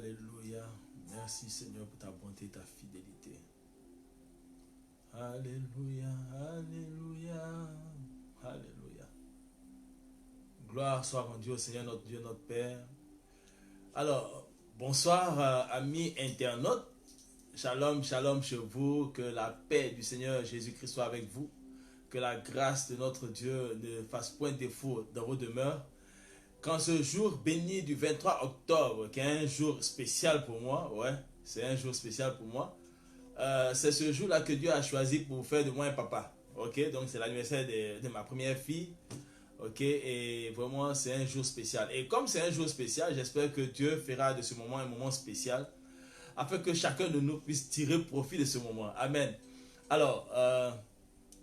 Alléluia. Merci Seigneur pour ta bonté et ta fidélité. Alléluia, Alléluia, Alléluia. Gloire soit rendue au Seigneur notre Dieu, notre Père. Alors, bonsoir amis internautes. Shalom, shalom chez vous. Que la paix du Seigneur Jésus-Christ soit avec vous. Que la grâce de notre Dieu ne fasse point défaut dans vos demeures. Quand ce jour béni du 23 octobre, qui est un jour spécial pour moi, ouais, c'est un jour spécial pour moi, c'est ce jour-là que Dieu a choisi pour faire de moi un papa. Ok, donc c'est l'anniversaire de ma première fille. Ok, et vraiment c'est un jour spécial. Et comme c'est un jour spécial, j'espère que Dieu fera de ce moment un moment spécial, afin que chacun de nous puisse tirer profit de ce moment. Amen. Alors,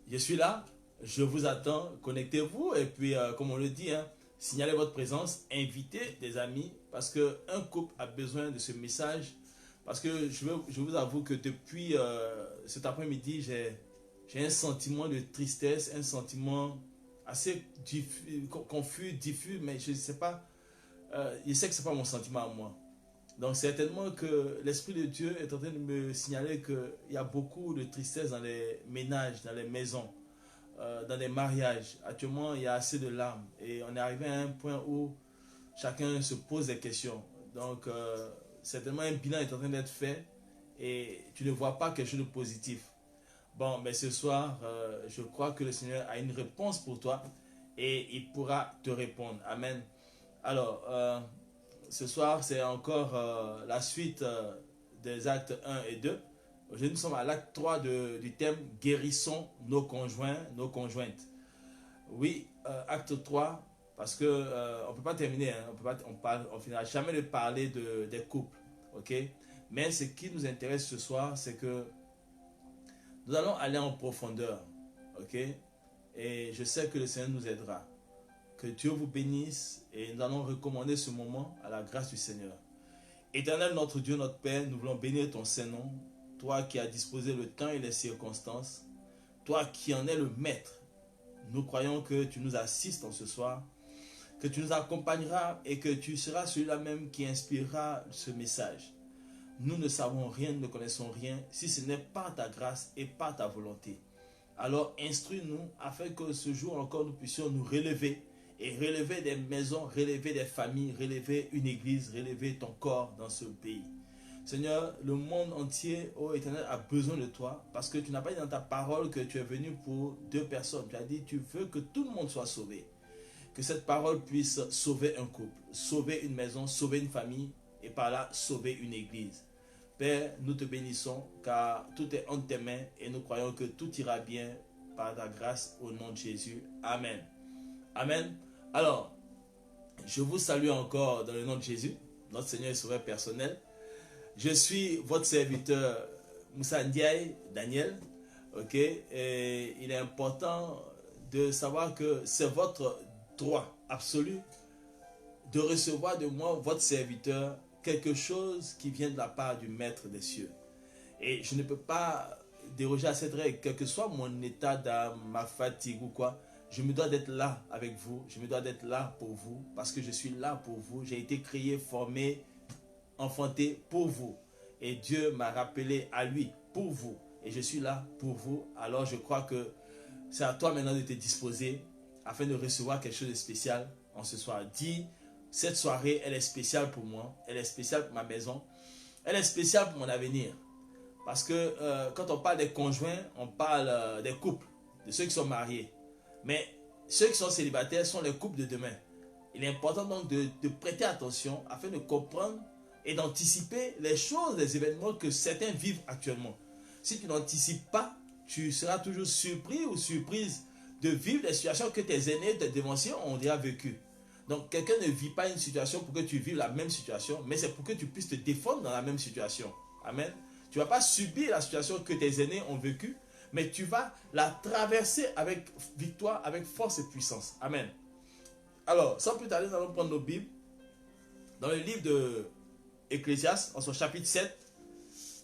je suis là, je vous attends, connectez-vous et puis comme on le dit, hein, signalez votre présence, invitez des amis, parce qu'un couple a besoin de ce message. Parce que je vous avoue que depuis cet après-midi, j'ai un sentiment de tristesse, un sentiment assez confus, diffus, mais je ne sais pas, je sais que ce n'est pas mon sentiment à moi. Donc certainement que l'Esprit de Dieu est en train de me signaler qu'il y a beaucoup de tristesse dans les ménages, dans les maisons, dans les mariages. Actuellement, il y a assez de larmes et on est arrivé à un point où chacun se pose des questions. Donc certainement un bilan est en train d'être fait et tu ne vois pas quelque chose de positif. Bon, mais ce soir, je crois que le Seigneur a une réponse pour toi et il pourra te répondre. Amen. Alors, ce soir, c'est encore la suite des actes 1 et 2. Aujourd'hui, nous sommes à l'acte 3 du thème « Guérissons nos conjoints, nos conjointes ». Oui, acte 3, parce qu'on ne peut pas terminer, hein, on ne finira jamais de parler des couples. Ok? Mais ce qui nous intéresse ce soir, c'est que nous allons aller en profondeur. Ok? Et je sais que le Seigneur nous aidera. Que Dieu vous bénisse et nous allons recommander ce moment à la grâce du Seigneur. Éternel notre Dieu, notre Père, nous voulons bénir ton Saint-Nom. Toi qui as disposé le temps et les circonstances. Toi qui en es le maître. Nous croyons que tu nous assistes en ce soir. Que tu nous accompagneras et que tu seras celui-là même qui inspirera ce message. Nous ne savons rien, nous ne connaissons rien si ce n'est par ta grâce et par ta volonté. Alors instruis-nous afin que ce jour encore nous puissions nous relever et relever des maisons, relever des familles, relever une église, relever ton corps dans ce pays. Seigneur, le monde entier, ô Éternel, a besoin de toi parce que tu n'as pas dit dans ta parole que tu es venu pour 2 personnes. Tu as dit tu veux que tout le monde soit sauvé. Que cette parole puisse sauver un couple, sauver une maison, sauver une famille et par là sauver une église. Père, nous te bénissons car tout est entre tes mains et nous croyons que tout ira bien par ta grâce au nom de Jésus. Amen. Amen. Alors, je vous salue encore dans le nom de Jésus, notre Seigneur et Sauveur personnel. Je suis votre serviteur Moussa Ndiaye Daniel. Ok, et il est important de savoir que c'est votre droit absolu de recevoir de moi, votre serviteur, quelque chose qui vient de la part du Maître des cieux. Et je ne peux pas déroger à cette règle, quel que soit mon état d'âme, ma fatigue ou quoi. Je me dois d'être là avec vous, je me dois d'être là pour vous, parce que je suis là pour vous. J'ai été créé, formé, enfanté pour vous. Et Dieu m'a rappelé à lui, pour vous. Et je suis là pour vous. Alors je crois que c'est à toi maintenant de te disposer afin de recevoir quelque chose de spécial en ce soir. Dis, cette soirée, elle est spéciale pour moi, elle est spéciale pour ma maison, elle est spéciale pour mon avenir. Parce que quand on parle des conjoints, on parle des couples, de ceux qui sont mariés. Mais ceux qui sont célibataires sont les couples de demain. Il est important donc de prêter attention afin de comprendre et d'anticiper les choses, les événements que certains vivent actuellement. Si tu n'anticipes pas, tu seras toujours surpris ou surprise de vivre les situations que tes aînés, tes dévanciers ont déjà vécues. Donc quelqu'un ne vit pas une situation pour que tu vives la même situation, mais c'est pour que tu puisses te défendre dans la même situation. Amen. Tu ne vas pas subir la situation que tes aînés ont vécue, mais tu vas la traverser avec victoire, avec force et puissance. Amen. Alors, sans plus tarder, nous allons prendre nos Bibles dans le livre de Ecclésiaste, en son chapitre 7,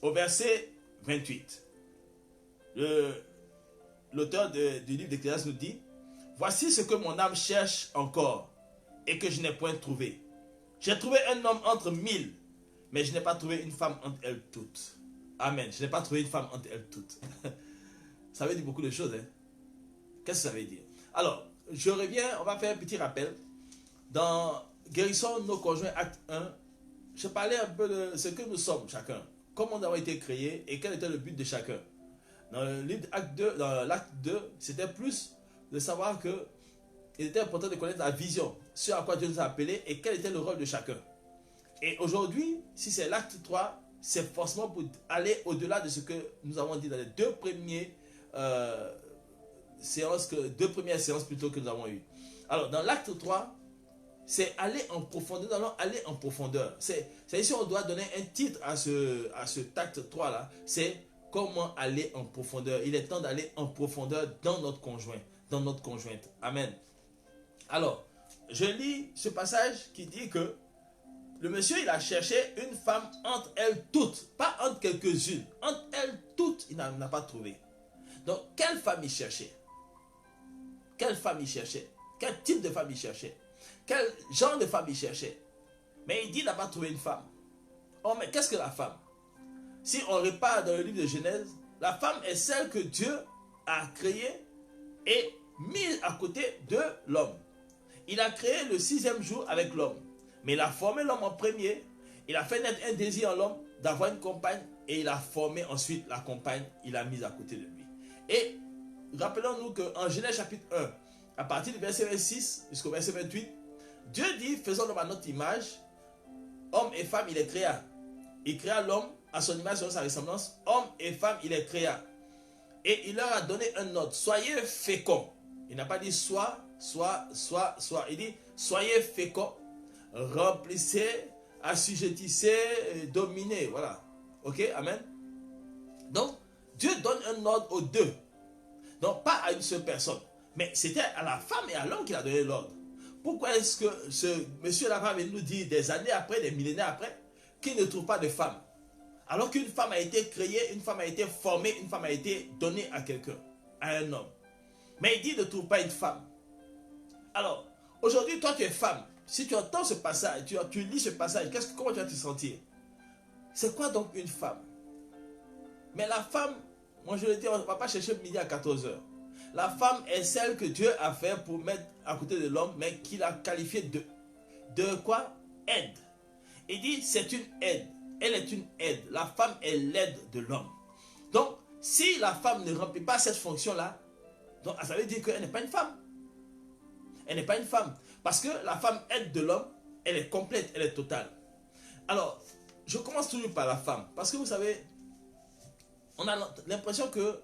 au verset 28. L'auteur du livre d'Ecclésiaste nous dit: voici ce que mon âme cherche encore et que je n'ai point trouvé. J'ai trouvé un homme entre 1000 mais je n'ai pas trouvé une femme entre elles toutes. Amen. Je n'ai pas trouvé une femme entre elles toutes. Ça veut dire beaucoup de choses. Hein? Qu'est-ce que ça veut dire? Alors, je reviens, on va faire un petit rappel. Dans Guérissons nos conjoints, acte 1, je parlais un peu de ce que nous sommes chacun, comment nous avons été créés et quel était le but de chacun. Dans le livre acte 2, dans l'acte 2, c'était plus de savoir que il était important de connaître la vision, ce à quoi Dieu nous a appelés et quel était le rôle de chacun. Et aujourd'hui, si c'est l'acte 3, c'est forcément pour aller au-delà de ce que nous avons dit dans les deux premières séances plutôt que nous avons eues. Alors, dans l'acte 3, c'est aller en profondeur. Nous allons aller en profondeur. C'est ici on doit donner un titre à ce acte 3 là. C'est comment aller en profondeur. Il est temps d'aller en profondeur dans notre conjoint, dans notre conjointe. Amen. Alors, je lis ce passage qui dit que le monsieur, il a cherché une femme entre elles toutes, pas entre quelques-unes, entre elles toutes, il n'a pas trouvé. Donc, quelle femme il cherchait? Quelle femme il cherchait? Quel type de femme il cherchait? Quel genre de femme il cherchait? Mais il dit qu'il n'a pas trouvé une femme. Oh, mais qu'est-ce que la femme? Si on repart dans le livre de Genèse, la femme est celle que Dieu a créée et mise à côté de l'homme. Il a créé le 6e jour avec l'homme. Mais il a formé l'homme en premier. Il a fait naître un désir en l'homme d'avoir une compagne. Et il a formé ensuite la compagne. Il l'a mise à côté de lui. Et rappelons-nous qu'en Genèse chapitre 1, à partir du verset 26 jusqu'au verset 28, Dieu dit, faisons l'homme à notre image. Homme et femme, il les créa. Il créa l'homme à son image, selon sa ressemblance. Homme et femme, il les créa. Et il leur a donné un ordre. Soyez féconds. Il n'a pas dit soit. Il dit, soyez féconds. Remplissez, assujettissez, dominez. Voilà. Ok, amen. Donc, Dieu donne un ordre aux deux. Donc, pas à une seule personne. Mais c'était à la femme et à l'homme qu'il a donné l'ordre. Pourquoi est-ce que ce monsieur-là va nous dire des années après, des millénaires après, qu'il ne trouve pas de femme? Alors qu'une femme a été créée, une femme a été formée, une femme a été donnée à quelqu'un, à un homme. Mais il dit ne trouve pas une femme. Alors, aujourd'hui, toi tu es femme. Si tu entends ce passage, tu lis ce passage, comment tu vas te sentir? C'est quoi donc une femme? Mais la femme, moi je le dis, on ne va pas chercher midi à 14h. La femme est celle que Dieu a fait pour mettre à côté de l'homme, mais qu'il a qualifiée de quoi? Aide. Il dit c'est une aide. Elle est une aide. La femme est l'aide de l'homme. Donc, si la femme ne remplit pas cette fonction-là, donc ça veut dire qu'elle n'est pas une femme. Elle n'est pas une femme. Parce que la femme aide de l'homme, elle est complète, elle est totale. Alors, je commence toujours par la femme. Parce que vous savez, on a l'impression que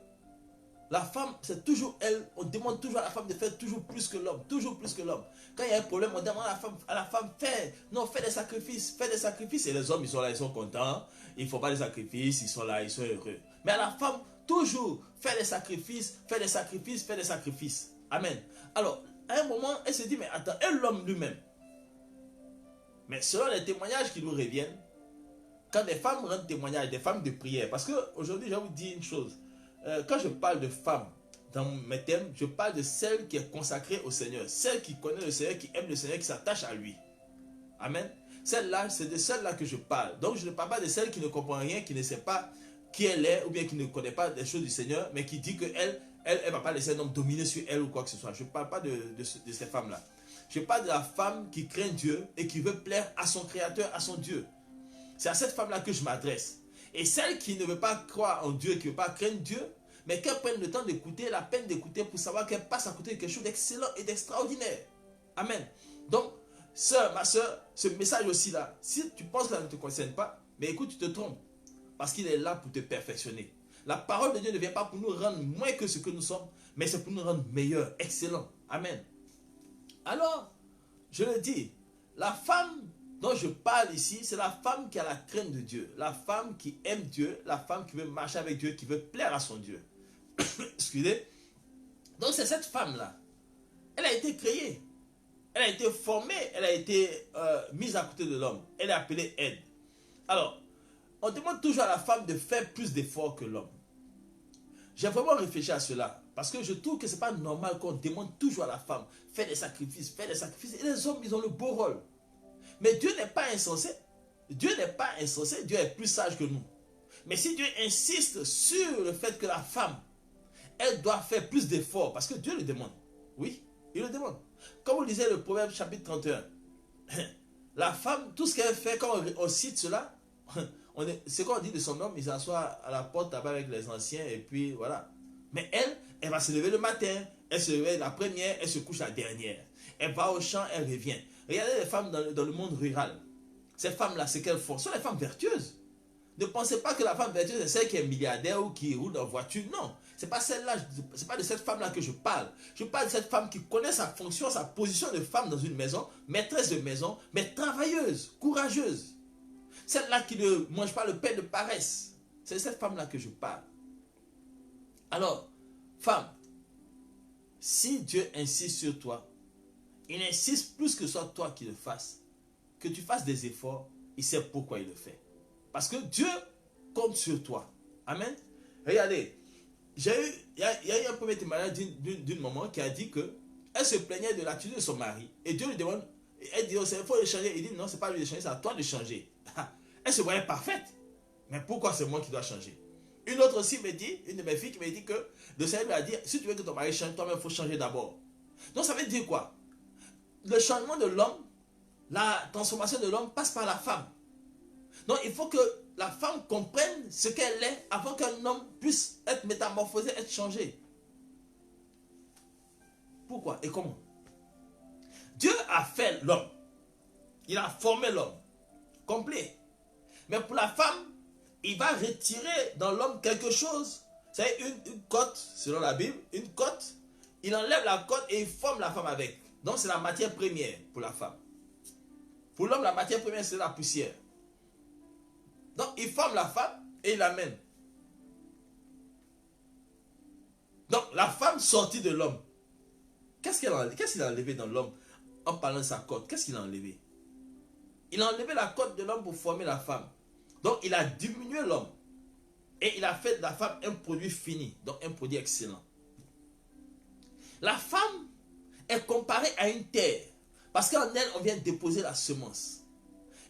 la femme, c'est toujours elle. On demande toujours à la femme de faire toujours plus que l'homme. Toujours plus que l'homme. Quand il y a un problème, on demande à la femme, fais des sacrifices. Fais des sacrifices. Et les hommes, ils sont là, ils sont contents. Ils ne font pas des sacrifices, ils sont là, ils sont heureux. Mais à la femme, toujours, fais des sacrifices, fais des sacrifices, fais des sacrifices. Amen. Alors, à un moment, elle se dit, mais attends, et l'homme lui-même? Mais selon les témoignages qui nous reviennent, quand des femmes rendent témoignage, des femmes de prière, parce qu'aujourd'hui, je vais vous dire une chose. Quand je parle de femmes dans mes thèmes, je parle de celle qui est consacrée au Seigneur, celle qui connaît le Seigneur, qui aime le Seigneur, qui s'attache à lui. Amen. Celle-là, c'est de celle-là que je parle. Donc, je ne parle pas de celle qui ne comprend rien, qui ne sait pas qui elle est, ou bien qui ne connaît pas des choses du Seigneur, mais qui dit qu'elle ne va pas laisser un homme dominer sur elle ou quoi que ce soit. Je ne parle pas de ces femmes-là. Je parle de la femme qui craint Dieu et qui veut plaire à son Créateur, à son Dieu. C'est à cette femme-là que je m'adresse. Et celle qui ne veut pas croire en Dieu, qui ne veut pas craindre Dieu, mais qu'elle prenne le temps d'écouter, la peine d'écouter pour savoir qu'elle passe à côté de quelque chose d'excellent et d'extraordinaire. Amen. Donc, sœur, ma sœur, ce message aussi là, si tu penses que ça ne te concerne pas, mais écoute, tu te trompes. Parce qu'il est là pour te perfectionner. La parole de Dieu ne vient pas pour nous rendre moins que ce que nous sommes, mais c'est pour nous rendre meilleurs, excellents. Amen. Alors, je le dis, la femme dont je parle ici, c'est la femme qui a la crainte de Dieu. La femme qui aime Dieu, la femme qui veut marcher avec Dieu, qui veut plaire à son Dieu. Excusez. Donc c'est cette femme-là. Elle a été créée. Elle a été formée. Elle a été mise à côté de l'homme. Elle est appelée aide. Alors, on demande toujours à la femme de faire plus d'efforts que l'homme. J'ai vraiment réfléchi à cela. Parce que je trouve que ce n'est pas normal qu'on demande toujours à la femme, fais des sacrifices, fais des sacrifices. Et les hommes, ils ont le beau rôle. Mais Dieu n'est pas insensé. Dieu n'est pas insensé, Dieu est plus sage que nous. Mais si Dieu insiste sur le fait que la femme, elle doit faire plus d'efforts, parce que Dieu le demande. Oui, il le demande. Comme vous lisez le Proverbe chapitre 31, la femme, tout ce qu'elle fait, quand on cite cela, c'est qu'on dit de son homme, il s'assoit à la porte là-bas avec les anciens, et puis voilà. Mais elle va se lever le matin, elle se réveille la première, elle se couche la dernière. Elle va au champ, elle revient. Regardez les femmes dans le monde rural. Ces femmes-là, ce qu'elles font, ce sont les femmes vertueuses. Ne pensez pas que la femme vertueuse est celle qui est milliardaire ou qui roule en voiture. Non, c'est pas celle-là, c'est pas de cette femme-là que je parle. Je parle de cette femme qui connaît sa fonction, sa position de femme dans une maison, maîtresse de maison, mais travailleuse, courageuse. Celle-là qui ne mange pas le pain de paresse. C'est de cette femme-là que je parle. Alors, femme, si Dieu insiste sur toi, il insiste plus que ce soit toi qui le fasses, que tu fasses des efforts, il sait pourquoi il le fait. Parce que Dieu compte sur toi. Amen. Regardez, il y a eu un premier témoignage d'une maman qui a dit que elle se plaignait de l'attitude de son mari. Et Dieu lui demande, elle dit, il faut le changer. Il dit, non, c'est pas lui de changer, c'est à toi de changer. Elle se voyait parfaite. Mais pourquoi c'est moi qui dois changer? Une autre aussi me dit, une de mes filles qui me dit que le Seigneur lui a dit, si tu veux que ton mari change, toi-même, il faut changer d'abord. Donc ça veut dire quoi? Le changement de l'homme, la transformation de l'homme passe par la femme. Donc il faut que la femme comprenne ce qu'elle est avant qu'un homme puisse être métamorphosé, être changé. Pourquoi et comment? Dieu a fait l'homme. Il a formé l'homme complet. Mais pour la femme, il va retirer dans l'homme quelque chose. C'est une côte, selon la Bible, une côte. Il enlève la côte et il forme la femme avec. Donc c'est la matière première pour la femme. Pour l'homme, la matière première, c'est la poussière. Donc il forme la femme et il l'amène. Donc la femme sortie de l'homme. Qu'est-ce qu'il a enlevé dans l'homme en parlant de sa côte? Qu'est-ce qu'il a enlevé? Il a enlevé la côte de l'homme pour former la femme. Donc il a diminué l'homme. Et il a fait de la femme un produit fini. Donc un produit excellent. La femme est comparée à une terre. Parce qu'en elle, on vient déposer la semence.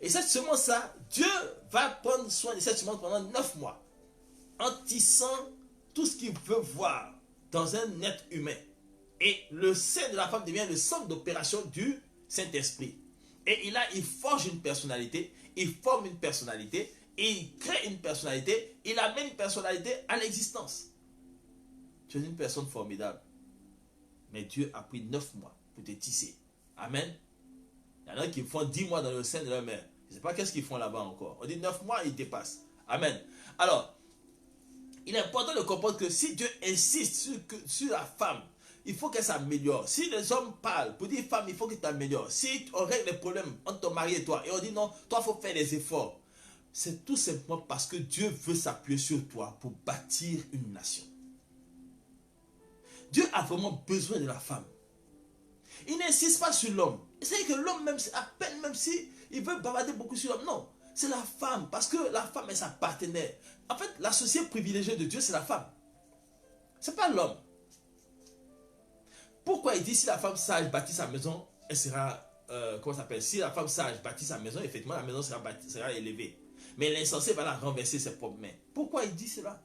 Et cette semence-là, Dieu va prendre soin de cette semence pendant 9 mois. En tissant tout ce qu'il veut voir dans un être humain. Et le sein de la femme devient le centre d'opération du Saint-Esprit. Et il forge une personnalité, il forme une personnalité, il crée une personnalité, il amène une personnalité à l'existence. Tu es une personne formidable. Mais Dieu a pris 9 mois pour te tisser. Amen. Il y en a qui font 10 mois dans le sein de leur mère. Je ne sais pas qu'est-ce qu'ils font là-bas encore. On dit 9 mois, ils dépassent. Amen. Alors, il est important de comprendre que si Dieu insiste sur la femme, il faut qu'elle s'améliore. Si les hommes parlent pour dire femme, il faut que tu t'améliores. Si on règle les problèmes entre ton mari et toi, et on dit non, toi, il faut faire des efforts. C'est tout simplement parce que Dieu veut s'appuyer sur toi pour bâtir une nation. Dieu a vraiment besoin de la femme. Il n'insiste pas sur l'homme. C'est que l'homme, même à peine, même si il veut bavarder beaucoup sur l'homme, non. C'est la femme, parce que la femme est sa partenaire. En fait, l'associé privilégié de Dieu, c'est la femme. C'est pas l'homme. Pourquoi il dit si la femme sage bâtit sa maison, elle sera, comment ça s'appelle? Si la femme sage bâtit sa maison, effectivement, la maison sera élevée. Mais l'insensé va la renverser ses propres mains. Pourquoi il dit cela?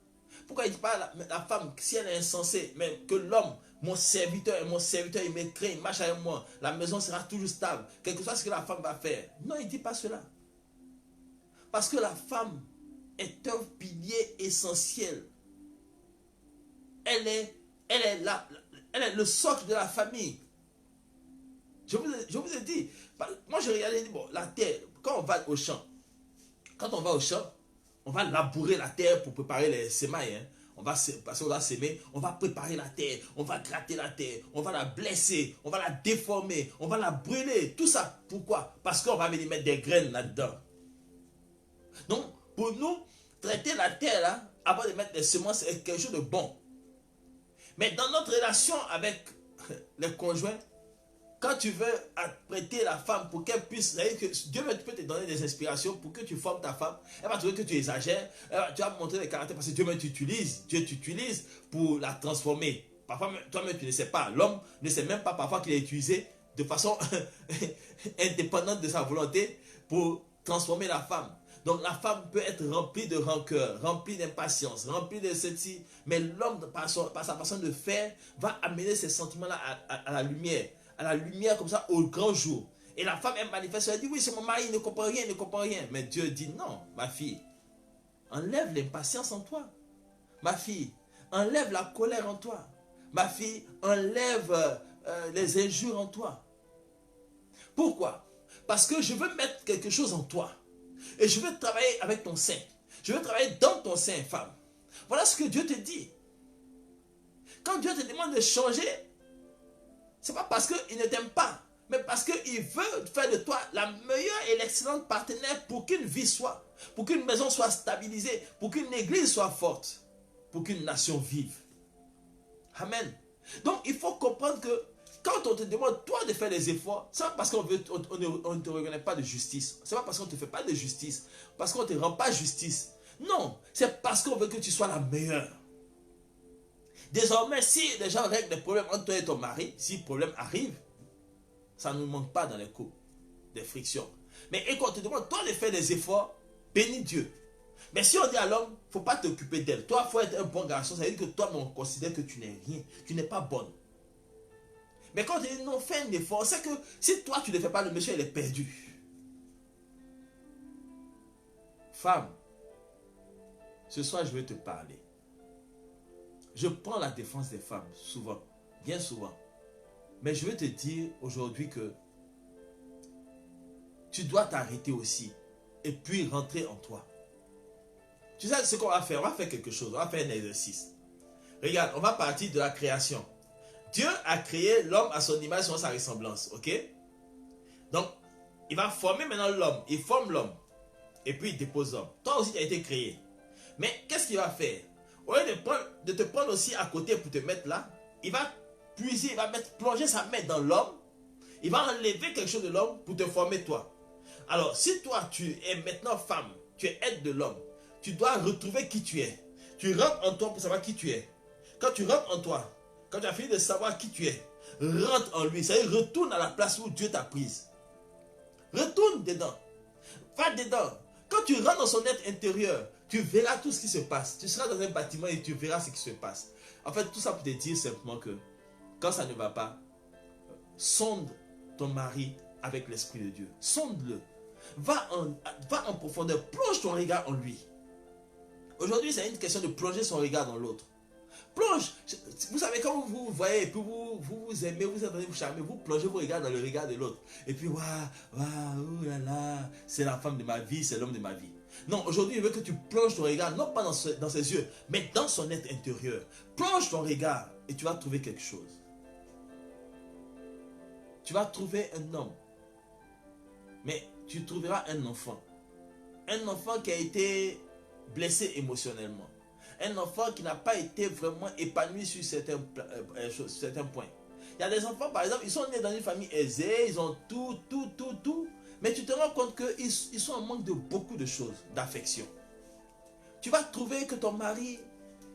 Pourquoi il ne dit pas la femme, si elle est insensée, mais que l'homme, mon serviteur, il me crée, il marche avec moi, la maison sera toujours stable, quel que soit ce que la femme va faire. Non, il ne dit pas cela. Parce que la femme est un pilier essentiel. Elle est le socle de la famille. Je vous ai dit, moi je regardais, bon, la terre, quand on va au champ, on va labourer la terre pour préparer les semailles. Hein. Parce qu'on va s'aimer, on va préparer la terre, on va gratter la terre, on va la blesser, on va la déformer, on va la brûler. Tout ça, pourquoi? Parce qu'on va venir mettre des graines là-dedans. Donc, pour nous, traiter la terre là, avant de mettre des semences, c'est quelque chose de bon. Mais dans notre relation avec les conjoints, quand tu veux apprêter la femme pour qu'elle puisse, que Dieu peut te donner des inspirations pour que tu formes ta femme, elle va trouver que tu exagères, tu vas montrer les caractères parce que Dieu t'utilise pour la transformer. Parfois, toi-même tu ne sais pas, l'homme ne sait même pas parfois qu'il est utilisé de façon indépendante de sa volonté pour transformer la femme. Donc la femme peut être remplie de rancœur, remplie d'impatience, remplie de ceci. Mais l'homme, par sa façon de faire, va amener ces sentiments-là à la lumière. À la lumière comme ça au grand jour. Et la femme, elle manifeste, elle dit, oui, c'est mon mari, il ne comprend rien, il ne comprend rien. Mais Dieu dit, non, ma fille, enlève l'impatience en toi. Ma fille, enlève la colère en toi. Ma fille, enlève les injures en toi. Pourquoi? Parce que je veux mettre quelque chose en toi. Et je veux travailler avec ton sein. Je veux travailler dans ton sein, femme. Voilà ce que Dieu te dit. Quand Dieu te demande de changer, ce n'est pas parce qu'il ne t'aime pas, mais parce qu'il veut faire de toi la meilleure et l'excellente partenaire pour qu'une vie soit, pour qu'une maison soit stabilisée, pour qu'une église soit forte, pour qu'une nation vive. Amen. Donc il faut comprendre que quand on te demande toi de faire des efforts, ce n'est pas parce qu'on ne te reconnaît pas de justice. Ce n'est pas parce qu'on ne te fait pas de justice. Parce qu'on ne te rend pas justice. Non, c'est parce qu'on veut que tu sois la meilleure. Désormais, si les gens règlent des problèmes entre toi et ton mari, si le problème arrive, ça ne nous manque pas dans les couples, des frictions. Mais et quand on te demande toi de faire des efforts, bénis Dieu. Mais si on dit à l'homme, il ne faut pas t'occuper d'elle. Toi, il faut être un bon garçon. Ça veut dire que toi, on considère que tu n'es rien. Tu n'es pas bonne. Mais quand on dit non, fais un effort, c'est que si toi tu ne fais pas, le monsieur il est perdu. Femme, ce soir je vais te parler. Je prends la défense des femmes, souvent, bien souvent. Mais je vais te dire aujourd'hui que tu dois t'arrêter aussi et puis rentrer en toi. Tu sais ce qu'on va faire? On va faire quelque chose, on va faire un exercice. Regarde, on va partir de la création. Dieu a créé l'homme à son image, selon sa ressemblance, ok? Donc, il va former maintenant l'homme, il forme l'homme, et puis il dépose l'homme. Toi aussi, tu as été créé. Mais qu'est-ce qu'il va faire? Au lieu de te prendre aussi à côté pour te mettre là, il va puiser, il va plonger sa main dans l'homme, il va enlever quelque chose de l'homme pour te former toi. Alors, si toi, tu es maintenant femme, tu es aide de l'homme, tu dois retrouver qui tu es. Tu rentres en toi pour savoir qui tu es. Quand tu rentres en toi, quand tu as fini de savoir qui tu es, rentre en lui. Ça veut dire, retourne à la place où Dieu t'a prise. Retourne dedans. Va dedans. Quand tu rentres dans son être intérieur, tu verras tout ce qui se passe. Tu seras dans un bâtiment et tu verras ce qui se passe. En fait, tout ça pour te dire simplement que quand ça ne va pas, sonde ton mari avec l'Esprit de Dieu. Sonde-le. Va en profondeur. Plonge ton regard en lui. Aujourd'hui, c'est une question de plonger son regard dans l'autre. Plonge. Vous savez, quand vous vous voyez, et puis vous aimez, vous êtes en train de vous charmer, vous plongez vos regards dans le regard de l'autre. Et puis, waouh, oulala, c'est la femme de ma vie, c'est l'homme de ma vie. Non, aujourd'hui, il veut que tu plonges ton regard, non pas dans ses yeux, mais dans son être intérieur. Plonge ton regard et tu vas trouver quelque chose. Tu vas trouver un homme. Mais tu trouveras un enfant. Un enfant qui a été blessé émotionnellement. Un enfant qui n'a pas été vraiment épanoui sur certains points. Il y a des enfants, par exemple, ils sont nés dans une famille aisée, ils ont tout. Mais tu te rends compte qu'ils sont en manque de beaucoup de choses, d'affection. Tu vas trouver que ton mari,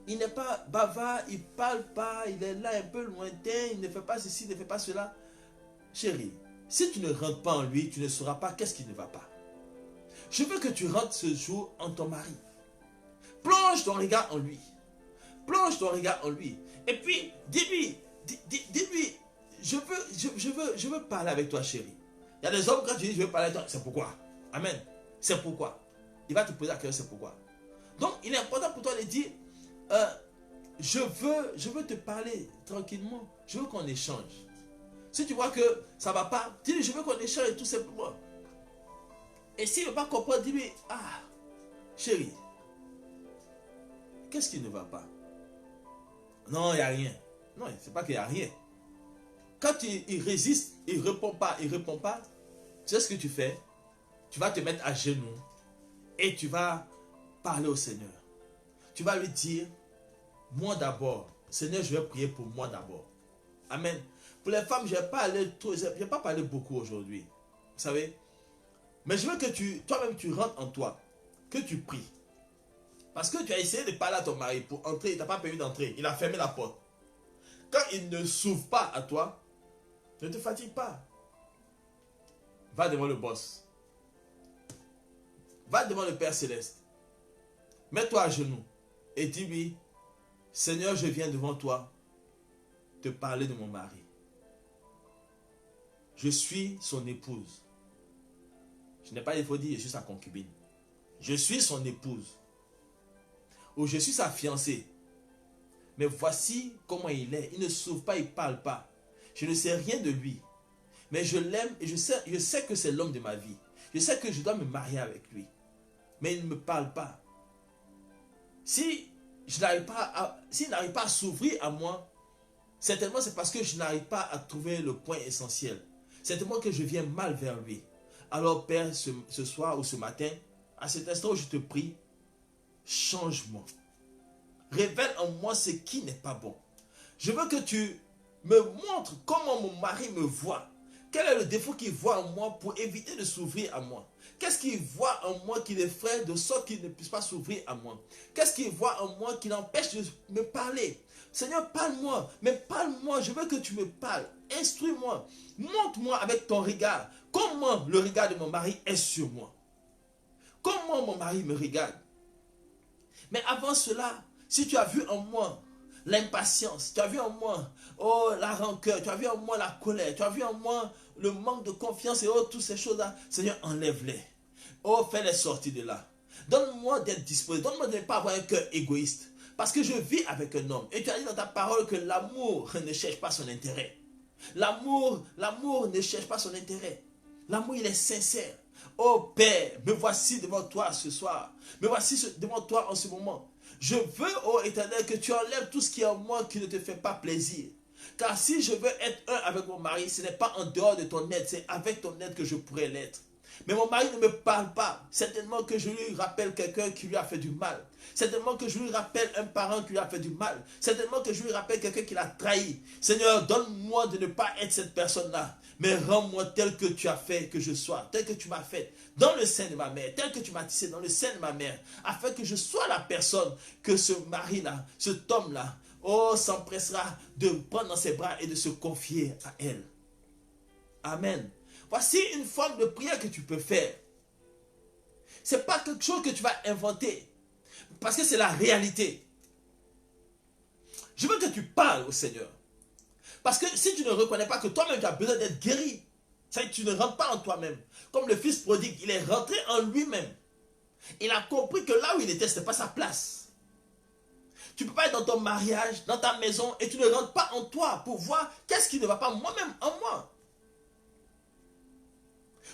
il n'est pas bavard, il ne parle pas, il est là un peu lointain, il ne fait pas ceci, il ne fait pas cela. Chérie, si tu ne rentres pas en lui, tu ne sauras pas qu'est-ce qui ne va pas. Je veux que tu rentres ce jour en ton mari. Plonge ton regard en lui. Plonge ton regard en lui. Et puis, dis-lui, je veux parler avec toi, chérie. Il y a des hommes, quand tu dis, je veux parler avec toi, c'est pourquoi. Amen. C'est pourquoi. Il va te poser la question, c'est pourquoi. Donc, il est important pour toi de dire, je veux te parler tranquillement. Je veux qu'on échange. Si tu vois que ça ne va pas, dis-lui, je veux qu'on échange tout simplement. Et s'il ne veut pas comprendre, dis-lui, chérie, qu'est-ce qui ne va pas? Non, il n'y a rien. Non, c'est pas qu'il n'y a rien. Quand il résiste, il ne répond pas, tu sais ce que tu fais? Tu vas te mettre à genoux et tu vas parler au Seigneur. Tu vas lui dire, moi d'abord, Seigneur, je vais prier pour moi d'abord. Amen. Pour les femmes, je ne vais pas parler beaucoup aujourd'hui. Vous savez? Mais je veux que toi-même, tu rentres en toi. Que tu pries. Parce que tu as essayé de parler à ton mari pour entrer, il ne t'a pas permis d'entrer. Il a fermé la porte. Quand il ne s'ouvre pas à toi, ne te fatigue pas. Va devant le boss. Va devant le Père Céleste. Mets-toi à genoux et dis-lui, Seigneur, je viens devant toi te parler de mon mari. Je suis son épouse. Je n'ai pas, il faut dire, je suis sa concubine. Je suis son épouse. Ou je suis sa fiancée. Mais voici comment il est. Il ne s'ouvre pas, il ne parle pas. Je ne sais rien de lui. Mais je l'aime et je sais que c'est l'homme de ma vie. Je sais que je dois me marier avec lui. Mais il ne me parle pas. S'il n'arrive pas à s'ouvrir à moi, certainement c'est parce que je n'arrive pas à trouver le point essentiel. Certainement que je viens mal vers lui. Alors Père, ce soir ou ce matin, à cet instant où je te prie, change-moi. Révèle en moi ce qui n'est pas bon. Je veux que tu me montres comment mon mari me voit. Quel est le défaut qu'il voit en moi pour éviter de s'ouvrir à moi? Qu'est-ce qu'il voit en moi qui l'effraie de sorte qu'il ne puisse pas s'ouvrir à moi? Qu'est-ce qu'il voit en moi qui l'empêche de me parler? Seigneur, parle-moi, mais parle-moi, je veux que tu me parles. Instruis-moi, montre-moi avec ton regard comment le regard de mon mari est sur moi. Comment mon mari me regarde. Mais avant cela, si tu as vu en moi l'impatience, tu as vu en moi la rancœur, tu as vu en moi la colère, tu as vu en moi le manque de confiance et toutes ces choses-là, Seigneur, enlève-les. Oh, fais-les sortir de là. Donne-moi d'être disposé, donne-moi de ne pas avoir un cœur égoïste. Parce que je vis avec un homme. Et tu as dit dans ta parole que l'amour ne cherche pas son intérêt. L'amour ne cherche pas son intérêt. L'amour, il est sincère. Oh Père, me voici devant toi ce soir. Me voici devant toi en ce moment. Je veux, oh Éternel, que tu enlèves tout ce qui est en moi qui ne te fait pas plaisir. Car si je veux être un avec mon mari, ce n'est pas en dehors de ton aide, c'est avec ton aide que je pourrais l'être. Mais mon mari ne me parle pas. Certainement que je lui rappelle quelqu'un qui lui a fait du mal. Certainement que je lui rappelle un parent qui lui a fait du mal. Certainement que je lui rappelle quelqu'un qui l'a trahi. Seigneur, donne-moi de ne pas être cette personne-là. Mais rends-moi tel que tu as fait que je sois, tel que tu m'as fait dans le sein de ma mère, tel que tu m'as tissé dans le sein de ma mère, afin que je sois la personne que ce mari-là, cet homme-là, s'empressera de prendre dans ses bras et de se confier à elle. Amen. Voici une forme de prière que tu peux faire. Ce n'est pas quelque chose que tu vas inventer. Parce que c'est la réalité. Je veux que tu parles au Seigneur. Parce que si tu ne reconnais pas que toi-même tu as besoin d'être guéri, c'est que tu ne rentres pas en toi-même. Comme le fils prodigue, il est rentré en lui-même. Il a compris que là où il était, ce n'était pas sa place. Tu ne peux pas être dans ton mariage, dans ta maison, et tu ne rentres pas en toi pour voir qu'est-ce qui ne va pas moi-même en moi.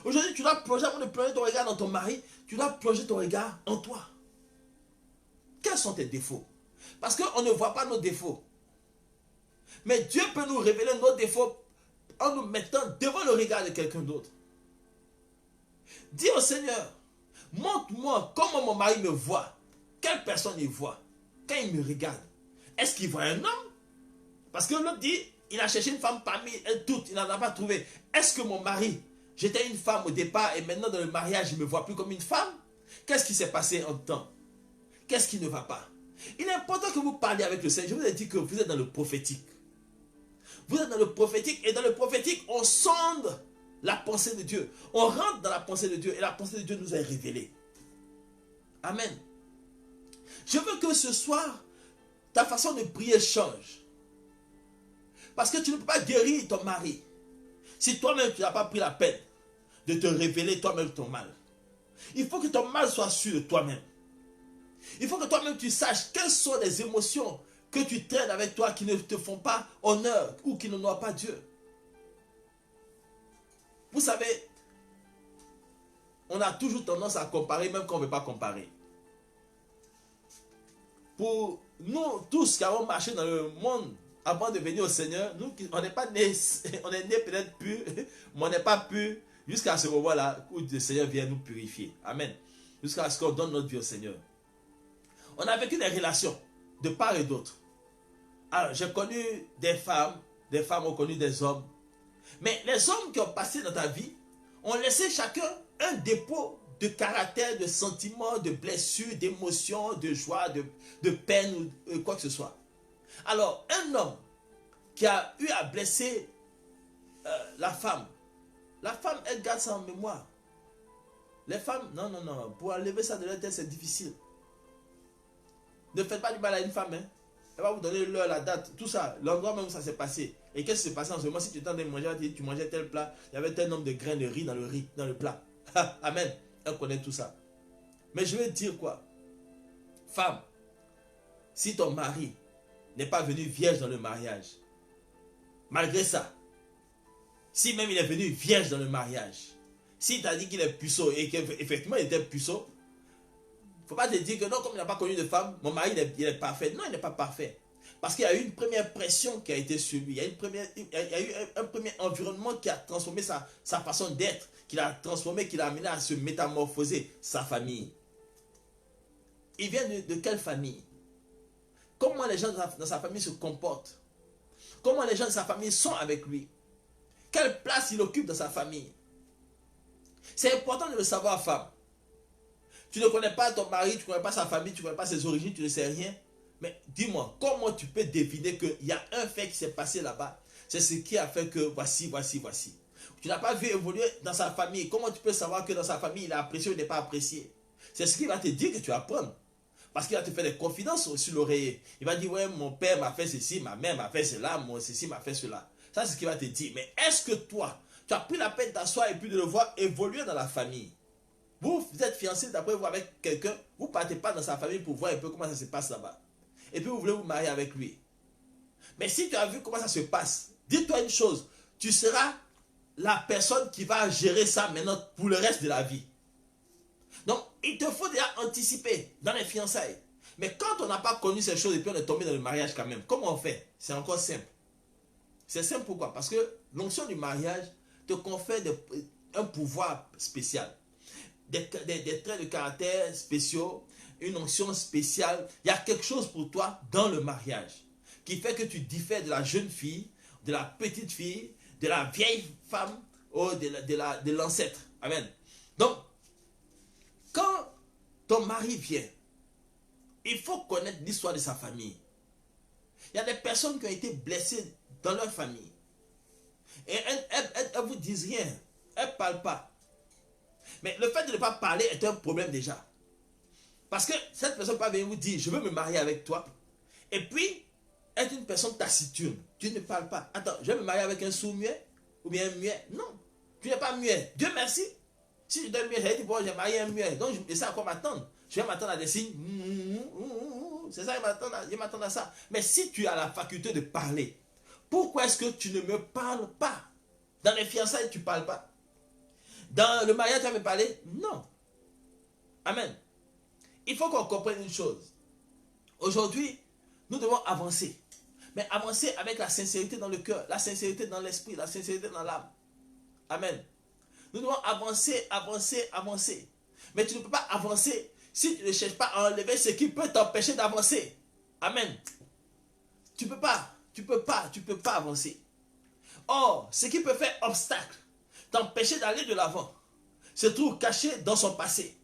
Aujourd'hui, tu dois plonger, avant de plonger ton regard dans ton mari, tu dois plonger ton regard en toi. Quels sont tes défauts? Parce qu'on ne voit pas nos défauts. Mais Dieu peut nous révéler nos défauts en nous mettant devant le regard de quelqu'un d'autre. Dis au Seigneur, montre-moi comment mon mari me voit. Quelle personne il voit quand il me regarde? Est-ce qu'il voit un homme? Parce que l'autre dit, il a cherché une femme parmi elles toutes, il n'en a pas trouvé. Est-ce que mon mari, j'étais une femme au départ et maintenant dans le mariage, il ne me voit plus comme une femme? Qu'est-ce qui s'est passé en temps? Qu'est-ce qui ne va pas? Il est important que vous parliez avec le Seigneur. Je vous ai dit que vous êtes dans le prophétique. Vous êtes dans le prophétique et dans le prophétique, on sonde la pensée de Dieu. On rentre dans la pensée de Dieu et la pensée de Dieu nous est révélée. Amen. Je veux que ce soir, ta façon de prier change. Parce que tu ne peux pas guérir ton mari si toi-même tu n'as pas pris la peine de te révéler toi-même ton mal. Il faut que ton mal soit sûr de toi-même. Il faut que toi-même tu saches quelles sont les émotions que tu traînes avec toi qui ne te font pas honneur ou qui n'honorent pas Dieu. Vous savez, on a toujours tendance à comparer même quand on ne veut pas comparer. Pour nous tous qui avons marché dans le monde avant de venir au Seigneur, nous, on n'est pas nés, on est nés peut-être purs, mais on n'est pas purs jusqu'à ce moment-là où le Seigneur vient nous purifier. Amen. Jusqu'à ce qu'on donne notre vie au Seigneur. On a vécu des relations de part et d'autre. Alors, j'ai connu des femmes ont connu des hommes. Mais les hommes qui ont passé dans ta vie ont laissé chacun un dépôt de caractère, de sentiments, de blessures, d'émotions, de joie, de peine ou quoi que ce soit. Alors, un homme qui a eu à blesser la femme, elle garde ça en mémoire. Les femmes, non, non, non. Pour enlever ça de leur tête, c'est difficile. Ne faites pas du mal à une femme. Hein. Elle va vous donner l'heure, la date, tout ça. L'endroit même où ça s'est passé. Et qu'est-ce qui s'est passé en ce moment? Si tu étais en train de manger, tu mangeais tel plat, il y avait tel nombre de grains de riz, dans le plat. Amen. Elle connaît tout ça. Mais je vais dire quoi? Femme, si ton mari n'est pas venu vierge dans le mariage, malgré ça, si même il est venu vierge dans le mariage, si tu as dit qu'il est puceau et qu'effectivement il était puceau, il ne faut pas te dire que non, comme il n'a pas connu de femme, mon mari il est parfait. Non, il n'est pas parfait. Parce qu'il y a eu une première pression qui a été sur lui. Il y a eu un premier environnement qui a transformé sa façon d'être, qui l'a transformé, qui l'a amené à se métamorphoser, sa famille. Il vient de quelle famille? Comment les gens dans sa famille se comportent? Comment les gens de sa famille sont avec lui? Quelle place il occupe dans sa famille? C'est important de le savoir, femme. Tu ne connais pas ton mari, tu ne connais pas sa famille, tu ne connais pas ses origines, tu ne sais rien. Mais dis-moi, comment tu peux deviner qu'il y a un fait qui s'est passé là-bas? C'est ce qui a fait que voici. Tu n'as pas vu évoluer dans sa famille. Comment tu peux savoir que dans sa famille, il est apprécié ou n'est pas apprécié? C'est ce qu'il va te dire que tu apprends. Parce qu'il va te faire des confidences sur l'oreiller. Il va dire, ouais, mon père m'a fait ceci, ma mère m'a fait cela, mon ceci m'a fait cela. Ça, c'est ce qu'il va te dire. Mais est-ce que toi, tu as pris la peine d'asseoir et puis de le voir évoluer dans la famille? Vous êtes fiancé d'après vous avec quelqu'un, vous ne partez pas dans sa famille pour voir un peu comment ça se passe là-bas. Et puis vous voulez vous marier avec lui. Mais si tu as vu comment ça se passe, dis-toi une chose, tu seras la personne qui va gérer ça maintenant pour le reste de la vie. Donc, il te faut déjà anticiper dans les fiançailles. Mais quand on n'a pas connu ces choses et puis on est tombé dans le mariage quand même, comment on fait? C'est encore simple. C'est simple pourquoi? Parce que l'onction du mariage te confère un pouvoir spécial. Des traits de caractère spéciaux, une onction spéciale. Il y a quelque chose pour toi dans le mariage qui fait que tu diffères de la jeune fille, de la petite fille, de la vieille femme ou de l'ancêtre. Amen. Donc, quand ton mari vient, il faut connaître l'histoire de sa famille. Il y a des personnes qui ont été blessées dans leur famille. Et elles ne vous disent rien. Elles ne parlent pas. Mais le fait de ne pas parler est un problème déjà. Parce que cette personne peut venir vous dire, je veux me marier avec toi. Et puis, être une personne taciturne. Tu ne parles pas. Attends, je vais me marier avec un sourd-muet ou bien un muet. Non, tu n'es pas muet. Dieu merci. Si je donne muet, j'ai dit, bon, j'ai marié un muet. Donc, je sais à quoi m'attendre. Je vais m'attendre à des signes. C'est ça, je m'attends à ça. Mais si tu as la faculté de parler, pourquoi est-ce que tu ne me parles pas? Dans les fiançailles, tu ne parles pas. Dans le mariage, tu vas me parler? Non. Amen. Il faut qu'on comprenne une chose. Aujourd'hui, nous devons avancer. Mais avancer avec la sincérité dans le cœur, la sincérité dans l'esprit, la sincérité dans l'âme. Amen. Nous devons avancer. Mais tu ne peux pas avancer si tu ne cherches pas à enlever ce qui peut t'empêcher d'avancer. Amen. Tu ne peux pas avancer. Or, ce qui peut faire obstacle, t'empêcher d'aller de l'avant, se trouve caché dans son passé.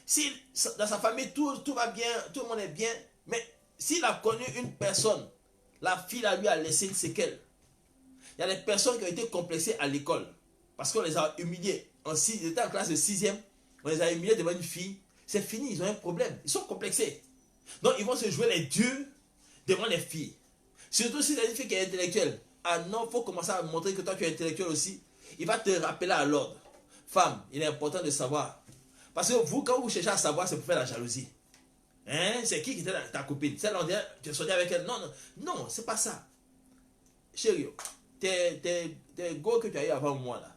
Si dans sa famille tout va bien, tout le monde est bien, mais s'il a connu une personne, la fille lui a laissé une séquelle. Il y a des personnes qui ont été complexées à l'école parce qu'on les a humiliés. Ils étaient en classe de 6e, on les a humiliés devant une fille. C'est fini, ils ont un problème. Ils sont complexés. Donc ils vont se jouer les dieux devant les filles. Surtout si c'est une fille qui est intellectuelle. Ah non, il faut commencer à montrer que toi tu es intellectuel aussi. Il va te rappeler à l'ordre. Femme, il est important de savoir. Parce que vous, quand vous cherchez à savoir, c'est pour faire la jalousie. Hein? C'est qui était ta copine? Celle on dirait, tu es sorti avec elle? Non, c'est pas ça. Chérie, tes go que tu as eu avant moi là.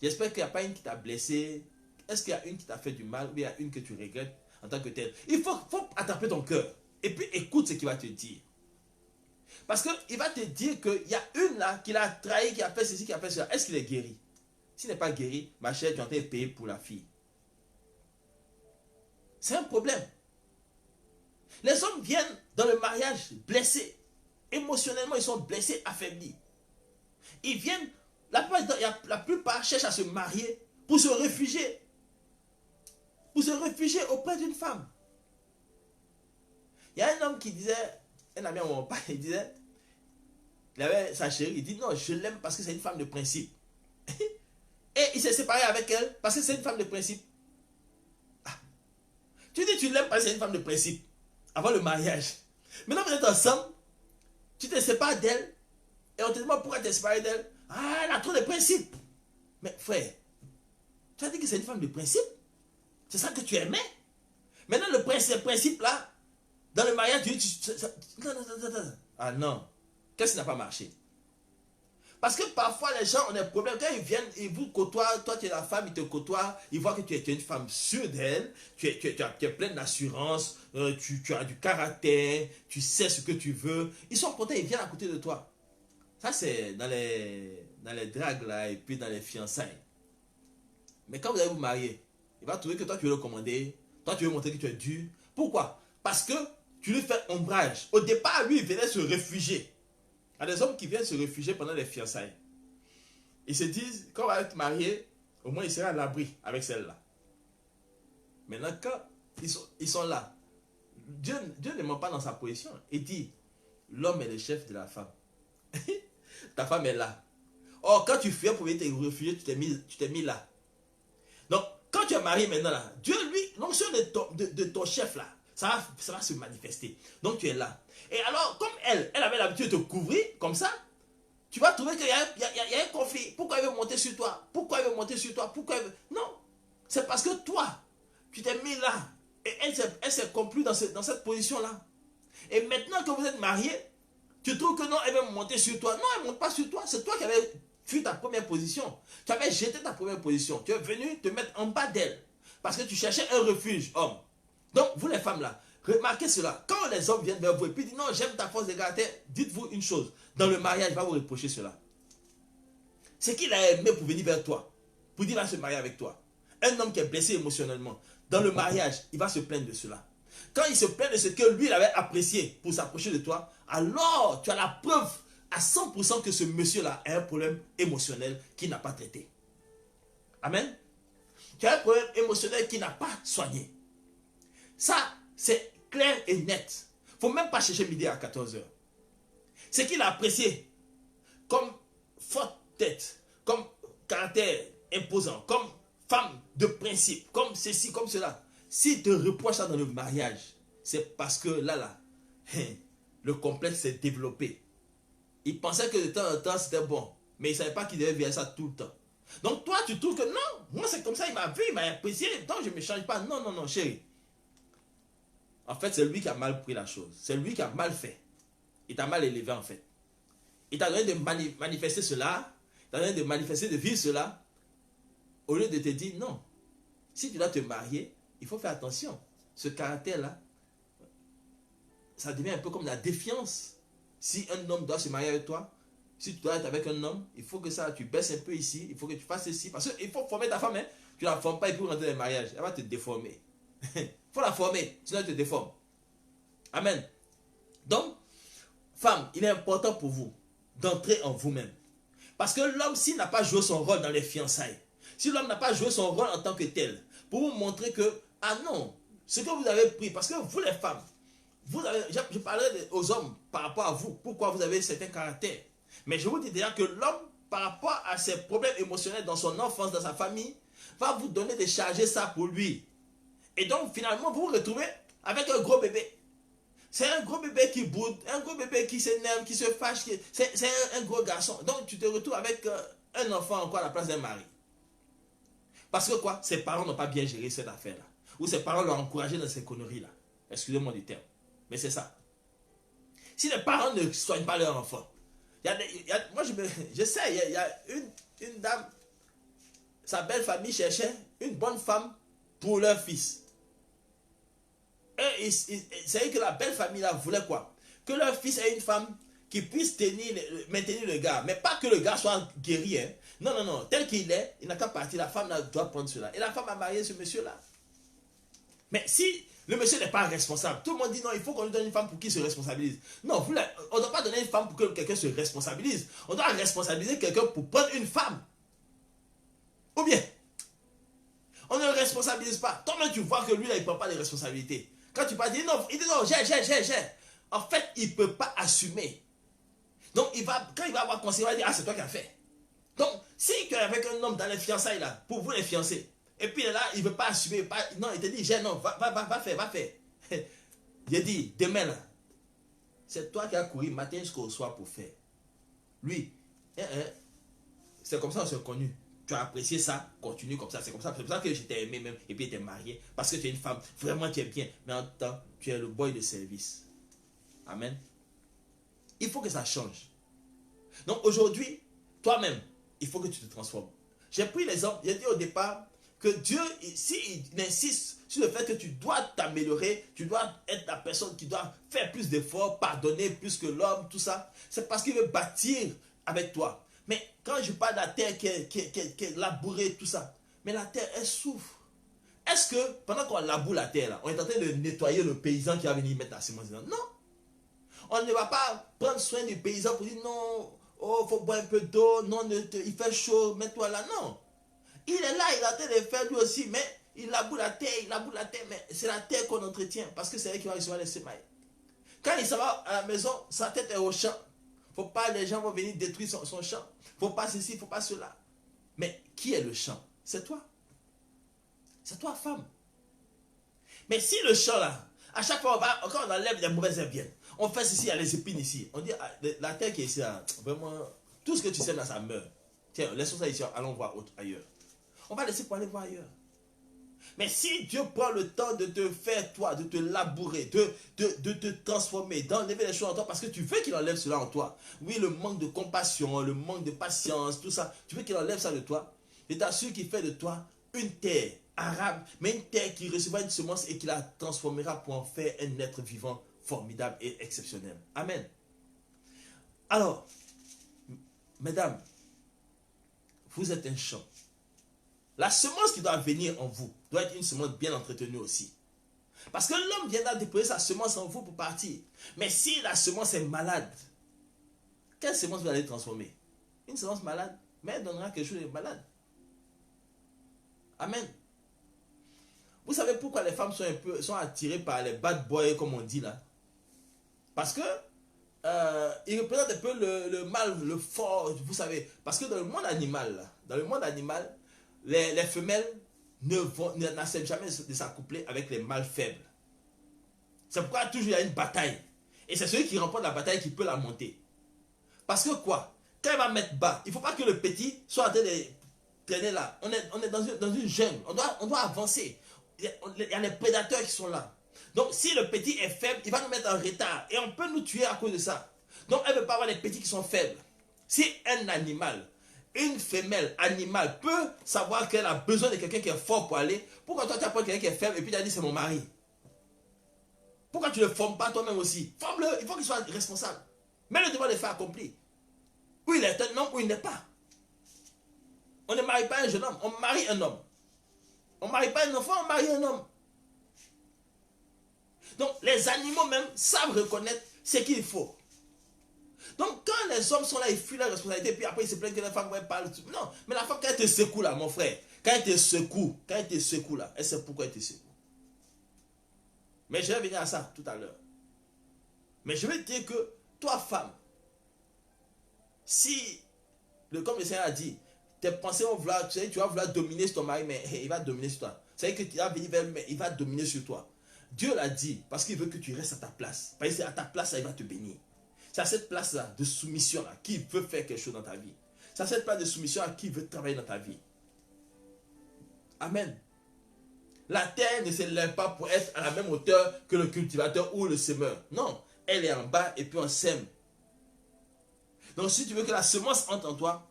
J'espère qu'il n'y a pas une qui t'a blessé. Est-ce qu'il y a une qui t'a fait du mal ou il y a une que tu regrettes en tant que telle? Il faut attraper ton cœur. Et puis écoute ce qu'il va te dire. Parce qu'il va te dire qu'il y a une là qui l'a trahi, qui a fait ceci, qui a fait cela. Est-ce qu'il est guéri? S'il n'est pas guéri, ma chère, tu as été payé pour la fille. C'est un problème. Les hommes viennent dans le mariage blessés. Émotionnellement, ils sont blessés, affaiblis. Ils viennent, la plupart cherchent à se marier pour se réfugier. Pour se réfugier auprès d'une femme. Il y a un homme qui disait, un ami à mon père, il disait, il avait sa chérie, il dit non, je l'aime parce que c'est une femme de principe. Et il s'est séparé avec elle parce que c'est une femme de principe. Ah. Tu dis tu l'aimes parce que c'est une femme de principe. Avant le mariage. Maintenant vous êtes ensemble. Tu te sépares d'elle. Et on te demande pourquoi tu es séparé d'elle. Ah, elle a trop de principes. Mais frère, tu as dit que c'est une femme de principe. C'est ça que tu aimais. Maintenant le principe là, dans le mariage, non. Ah non. Qu'est-ce qui n'a pas marché? Parce que parfois les gens ont des problèmes. Quand ils viennent, ils vous côtoient, toi tu es la femme, ils te côtoient, ils voient que tu es une femme sûre d'elle, tu es pleine d'assurance, tu as du caractère, tu sais ce que tu veux. Ils sont contents, ils viennent à côté de toi. Ça c'est dans les dragues là et puis dans les fiançailles. Mais quand vous allez vous marier, il va trouver que toi tu veux le commander, toi tu veux montrer que tu es dur. Pourquoi? Parce que tu lui fais ombrage. Au départ, lui, il venait se réfugier. Il y a des hommes qui viennent se réfugier pendant les fiançailles. Ils se disent, quand on va être marié, au moins il sera à l'abri avec celle-là. Maintenant, quand ils sont là, Dieu ne ment pas dans sa position. Il dit, l'homme est le chef de la femme. Ta femme est là. Or, quand tu fuyais pour venir te réfugier, tu t'es mis là. Donc, quand tu es marié maintenant là, Dieu, lui, l'onction de ton chef là, ça va se manifester. Donc, tu es là. Et alors, comme elle avait l'habitude de te couvrir, comme ça, tu vas trouver qu'il y a un conflit. Pourquoi elle veut monter sur toi? Pourquoi elle veut monter sur toi? Pourquoi elle veut... Non. C'est parce que toi, tu t'es mis là. Et elle s'est compris dans cette position-là. Et maintenant que vous êtes mariés, tu trouves que non, elle veut monter sur toi. Non, elle ne monte pas sur toi. C'est toi qui avais fui ta première position. Tu avais jeté ta première position. Tu es venu te mettre en bas d'elle. Parce que tu cherchais un refuge, homme. Donc, vous les femmes là, remarquez cela. Quand les hommes viennent vers vous et puis disent non, j'aime ta force de caractère, dites-vous une chose. Dans le mariage, il va vous reprocher cela. C'est qu'il a aimé pour venir vers toi. Pour dire qu'il va se marier avec toi. Un homme qui est blessé émotionnellement. Dans le mariage, il va se plaindre de cela. Quand il se plaint de ce que lui il avait apprécié pour s'approcher de toi, alors tu as la preuve à 100% que ce monsieur-là a un problème émotionnel qu'il n'a pas traité. Amen. Tu as un problème émotionnel qu'il n'a pas soigné. Ça, c'est clair et net. Il ne faut même pas chercher midi à 14h. Ce qu'il a apprécié comme forte tête, comme caractère imposant, comme femme de principe, comme ceci, comme cela. S'il te reproche ça dans le mariage, c'est parce que là, le complexe s'est développé. Il pensait que de temps en temps c'était bon, mais il ne savait pas qu'il devait vivre ça tout le temps. Donc toi, tu trouves que non, moi c'est comme ça, il m'a vu, il m'a apprécié, donc je ne me change pas. Non, non, non, chérie. En fait, c'est lui qui a mal pris la chose. C'est lui qui a mal fait. Il t'a mal élevé en fait. Il t'a donné de manifester cela, il t'a donné de manifester, de vivre cela, au lieu de te dire non. Si tu dois te marier, il faut faire attention. Ce caractère-là, ça devient un peu comme la défiance. Si un homme doit se marier avec toi, si tu dois être avec un homme, il faut que ça, tu baisses un peu ici, il faut que tu fasses ceci. Parce qu'il faut former ta femme, hein. Tu ne la formes pas et puis rentrer dans le mariage. Elle va te déformer. Il faut la former, sinon elle te déforme. Amen. Donc, femme, il est important pour vous d'entrer en vous-même. Parce que l'homme, s'il n'a pas joué son rôle dans les fiançailles, si l'homme n'a pas joué son rôle en tant que tel, pour vous montrer que, ah non, ce que vous avez pris, parce que vous les femmes, je parlerai aux hommes par rapport à vous, pourquoi vous avez certains caractères. Mais je vous dis déjà que l'homme, par rapport à ses problèmes émotionnels dans son enfance, dans sa famille, va vous donner de charger ça pour lui. Et donc finalement, vous vous retrouvez avec un gros bébé. C'est un gros bébé qui boude, un gros bébé qui s'énerve, qui se fâche. C'est un gros garçon. Donc tu te retrouves avec un enfant encore à la place d'un mari. Parce que quoi? Ses parents n'ont pas bien géré cette affaire-là. Ou ses parents l'ont encouragé dans ces conneries-là. Excusez-moi du terme. Mais c'est ça. Si les parents ne soignent pas leur enfant, moi je sais, il y a une dame, sa belle famille cherchait une bonne femme pour leur fils. Et c'est vrai que la belle famille là voulait quoi? Que leur fils ait une femme qui puisse maintenir le gars. Mais pas que le gars soit guéri. Hein. Non, non, non. Tel qu'il est, il n'a qu'à partir. La femme là, doit prendre cela. Et la femme a marié ce monsieur-là. Mais si le monsieur n'est pas responsable, tout le monde dit non, il faut qu'on lui donne une femme pour qu'il se responsabilise. Non, on ne doit pas donner une femme pour que quelqu'un se responsabilise. On doit responsabiliser quelqu'un pour prendre une femme. Ou bien, on ne le responsabilise pas. Toi-même, tu vois que lui, là, il ne prend pas les responsabilités. Quand tu parles, il dit non, j'ai. En fait, il ne peut pas assumer. Donc, quand il va avoir conseil, il va dire, ah, c'est toi qui as fait. Donc, si tu es avec un homme dans les fiançailles là, pour vous les fiancer, et puis là, il ne veut pas assumer, non, il te dit, non, va faire. J'ai dit, demain là, c'est toi qui as couru matin jusqu'au soir pour faire. Lui, c'est comme ça qu'on s'est connus. Tu as apprécié ça, continue comme ça. C'est pour ça que je t'ai aimé même, et puis tu es marié. Parce que tu es une femme, vraiment tu es bien. Mais en même temps, tu es le boy de service. Amen. Il faut que ça change. Donc aujourd'hui, toi-même, il faut que tu te transformes. J'ai pris l'exemple, j'ai dit au départ que Dieu, s'il insiste sur le fait que tu dois t'améliorer, tu dois être la personne qui doit faire plus d'efforts, pardonner plus que l'homme, tout ça, c'est parce qu'il veut bâtir avec toi. Mais quand je parle de la terre qui est labourée, tout ça, mais la terre, elle souffre. Est-ce que pendant qu'on laboure la terre, là, on est en train de nettoyer le paysan qui va venir mettre la semence dedans? Non. On ne va pas prendre soin du paysan pour dire non, oh, faut boire un peu d'eau, non, il fait chaud, mets-toi là. Non. Il est là, il est en train de faire lui aussi, mais il laboure la terre, mais c'est la terre qu'on entretient, parce que c'est elle qui va recevoir les semailles. Quand il s'en va à la maison, sa tête est au champ. Faut pas, les gens vont venir détruire son champ. Faut pas ceci, faut pas cela. Mais qui est le champ? C'est toi. C'est toi, femme. Mais si le champ là, à chaque fois quand on enlève les mauvaises herbes, on fait ceci, il y a les épines ici. On dit, la terre qui est ici, là, vraiment, tout ce que tu sèmes là, ça meurt. Tiens, laissons ça ici, allons voir ailleurs. On va laisser pour aller voir ailleurs. Mais si Dieu prend le temps de te faire toi, de te labourer, de te transformer, d'enlever les choses en toi, parce que tu veux qu'il enlève cela en toi. Oui, le manque de compassion, le manque de patience, tout ça, tu veux qu'il enlève ça de toi. Je t'assure qu'il fait de toi une terre arabe, mais une terre qui recevra une semence et qui la transformera pour en faire un être vivant formidable et exceptionnel. Amen. Alors, mesdames, vous êtes un champ. La semence qui doit venir en vous doit être une semence bien entretenue aussi. Parce que l'homme viendra déposer sa semence en vous pour partir. Mais si la semence est malade, quelle semence vous allez transformer? Une semence malade, mais elle donnera quelque chose de malade. Amen. Vous savez pourquoi les femmes sont attirées par les bad boys, comme on dit là? Parce que ils représentent un peu le mal, le fort, vous savez. Parce que dans le monde animal, les femelles n'acceptent jamais de s'accoupler avec les mâles faibles. C'est pourquoi toujours il y a une bataille. Et c'est celui qui remporte la bataille qui peut la monter. Parce que quoi? Quand il va mettre bas, il ne faut pas que le petit soit en train de traîner là. On est dans une jungle. On doit avancer. Il y a les prédateurs qui sont là. Donc si le petit est faible, il va nous mettre en retard. Et on peut nous tuer à cause de ça. Donc elle ne veut pas avoir les petits qui sont faibles. Si un animal, une femelle animale peut savoir qu'elle a besoin de quelqu'un qui est fort pour aller, pourquoi toi tu apprends quelqu'un qui est faible et puis tu as dit c'est mon mari? Pourquoi tu ne le formes pas toi-même aussi? Forme-le, il faut qu'il soit responsable. Mets le devoir de faire accompli. Ou il est un homme ou il n'est pas. On ne marie pas un jeune homme, on marie un homme. On ne marie pas un enfant, on marie un homme. Donc les animaux même savent reconnaître ce qu'il faut. Donc quand les hommes sont là, ils fuient la responsabilité, puis après ils se plaignent que la femme parle. Non, mais la femme quand elle te secoue là, mon frère, quand elle te secoue là, elle sait pourquoi elle te secoue. Mais je vais venir à ça tout à l'heure. Mais je vais te dire que toi femme, si, comme le Seigneur a dit, tes pensées vont vouloir, tu vas vouloir dominer sur ton mari, mais il va dominer sur toi. C'est-à-dire que tu vas venir vers lui, mais il va dominer sur toi. Dieu l'a dit parce qu'il veut que tu restes à ta place. Parce que à ta place, là, il va te bénir. C'est à cette place-là de soumission-là qui veut faire quelque chose dans ta vie. C'est à cette place de soumission-là qui veut travailler dans ta vie. Amen. La terre ne s'élève pas pour être à la même hauteur que le cultivateur ou le semeur. Non, elle est en bas et puis on sème. Donc si tu veux que la semence entre en toi,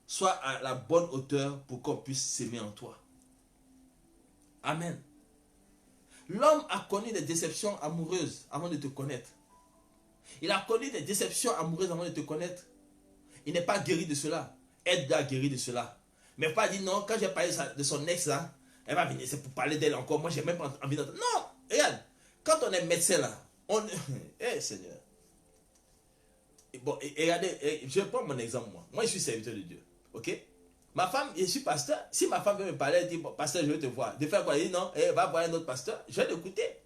sois à la bonne hauteur pour qu'on puisse s'aimer en toi. Amen. L'homme a connu des déceptions amoureuses avant de te connaître. Il a connu des déceptions amoureuses avant de te connaître. Il n'est pas guéri de cela. Aide a guéri de cela. Mais pas dit non, quand j'ai parlé de son ex là, elle va venir, c'est pour parler d'elle encore. Moi, j'ai même pas envie d'entendre. Non, regarde, quand on est médecin là, Seigneur. Bon, regardez, je prends mon exemple moi. Moi, je suis serviteur de Dieu. Ok? Ma femme, je suis pasteur. Si ma femme veut me parler, elle dit, bon, pasteur, je veux te voir. De faire quoi? Elle dit non, elle va voir un autre pasteur. Je vais l'écouter.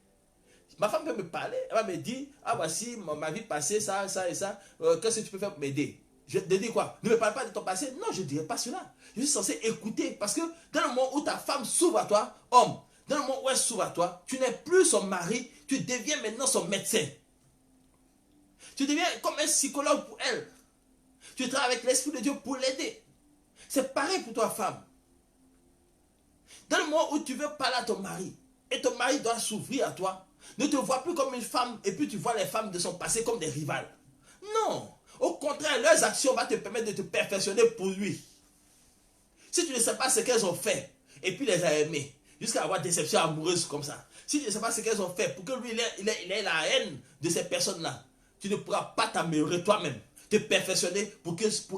Ma femme peut me parler, elle va me dire, ah voici ma vie passée, ça et ça. Qu'est-ce que tu peux faire pour m'aider? Je te dis quoi? Ne me parle pas de ton passé. Non, je ne dirai pas cela. Je suis censé écouter. Parce que dans le moment où ta femme s'ouvre à toi, homme, dans le moment où elle s'ouvre à toi, tu n'es plus son mari, tu deviens maintenant son médecin. Tu deviens comme un psychologue pour elle. Tu travailles avec l'Esprit de Dieu pour l'aider. C'est pareil pour toi, femme. Dans le moment où tu veux parler à ton mari, et ton mari doit s'ouvrir à toi, ne te vois plus comme une femme, et puis tu vois les femmes de son passé comme des rivales. Non. Au contraire, leurs actions vont te permettre de te perfectionner pour lui. Si tu ne sais pas ce qu'elles ont fait, et puis les a aimées, jusqu'à avoir des déception amoureuse comme ça, si tu ne sais pas ce qu'elles ont fait, pour que lui il ait la haine de ces personnes-là, tu ne pourras pas t'améliorer toi-même, te perfectionner pour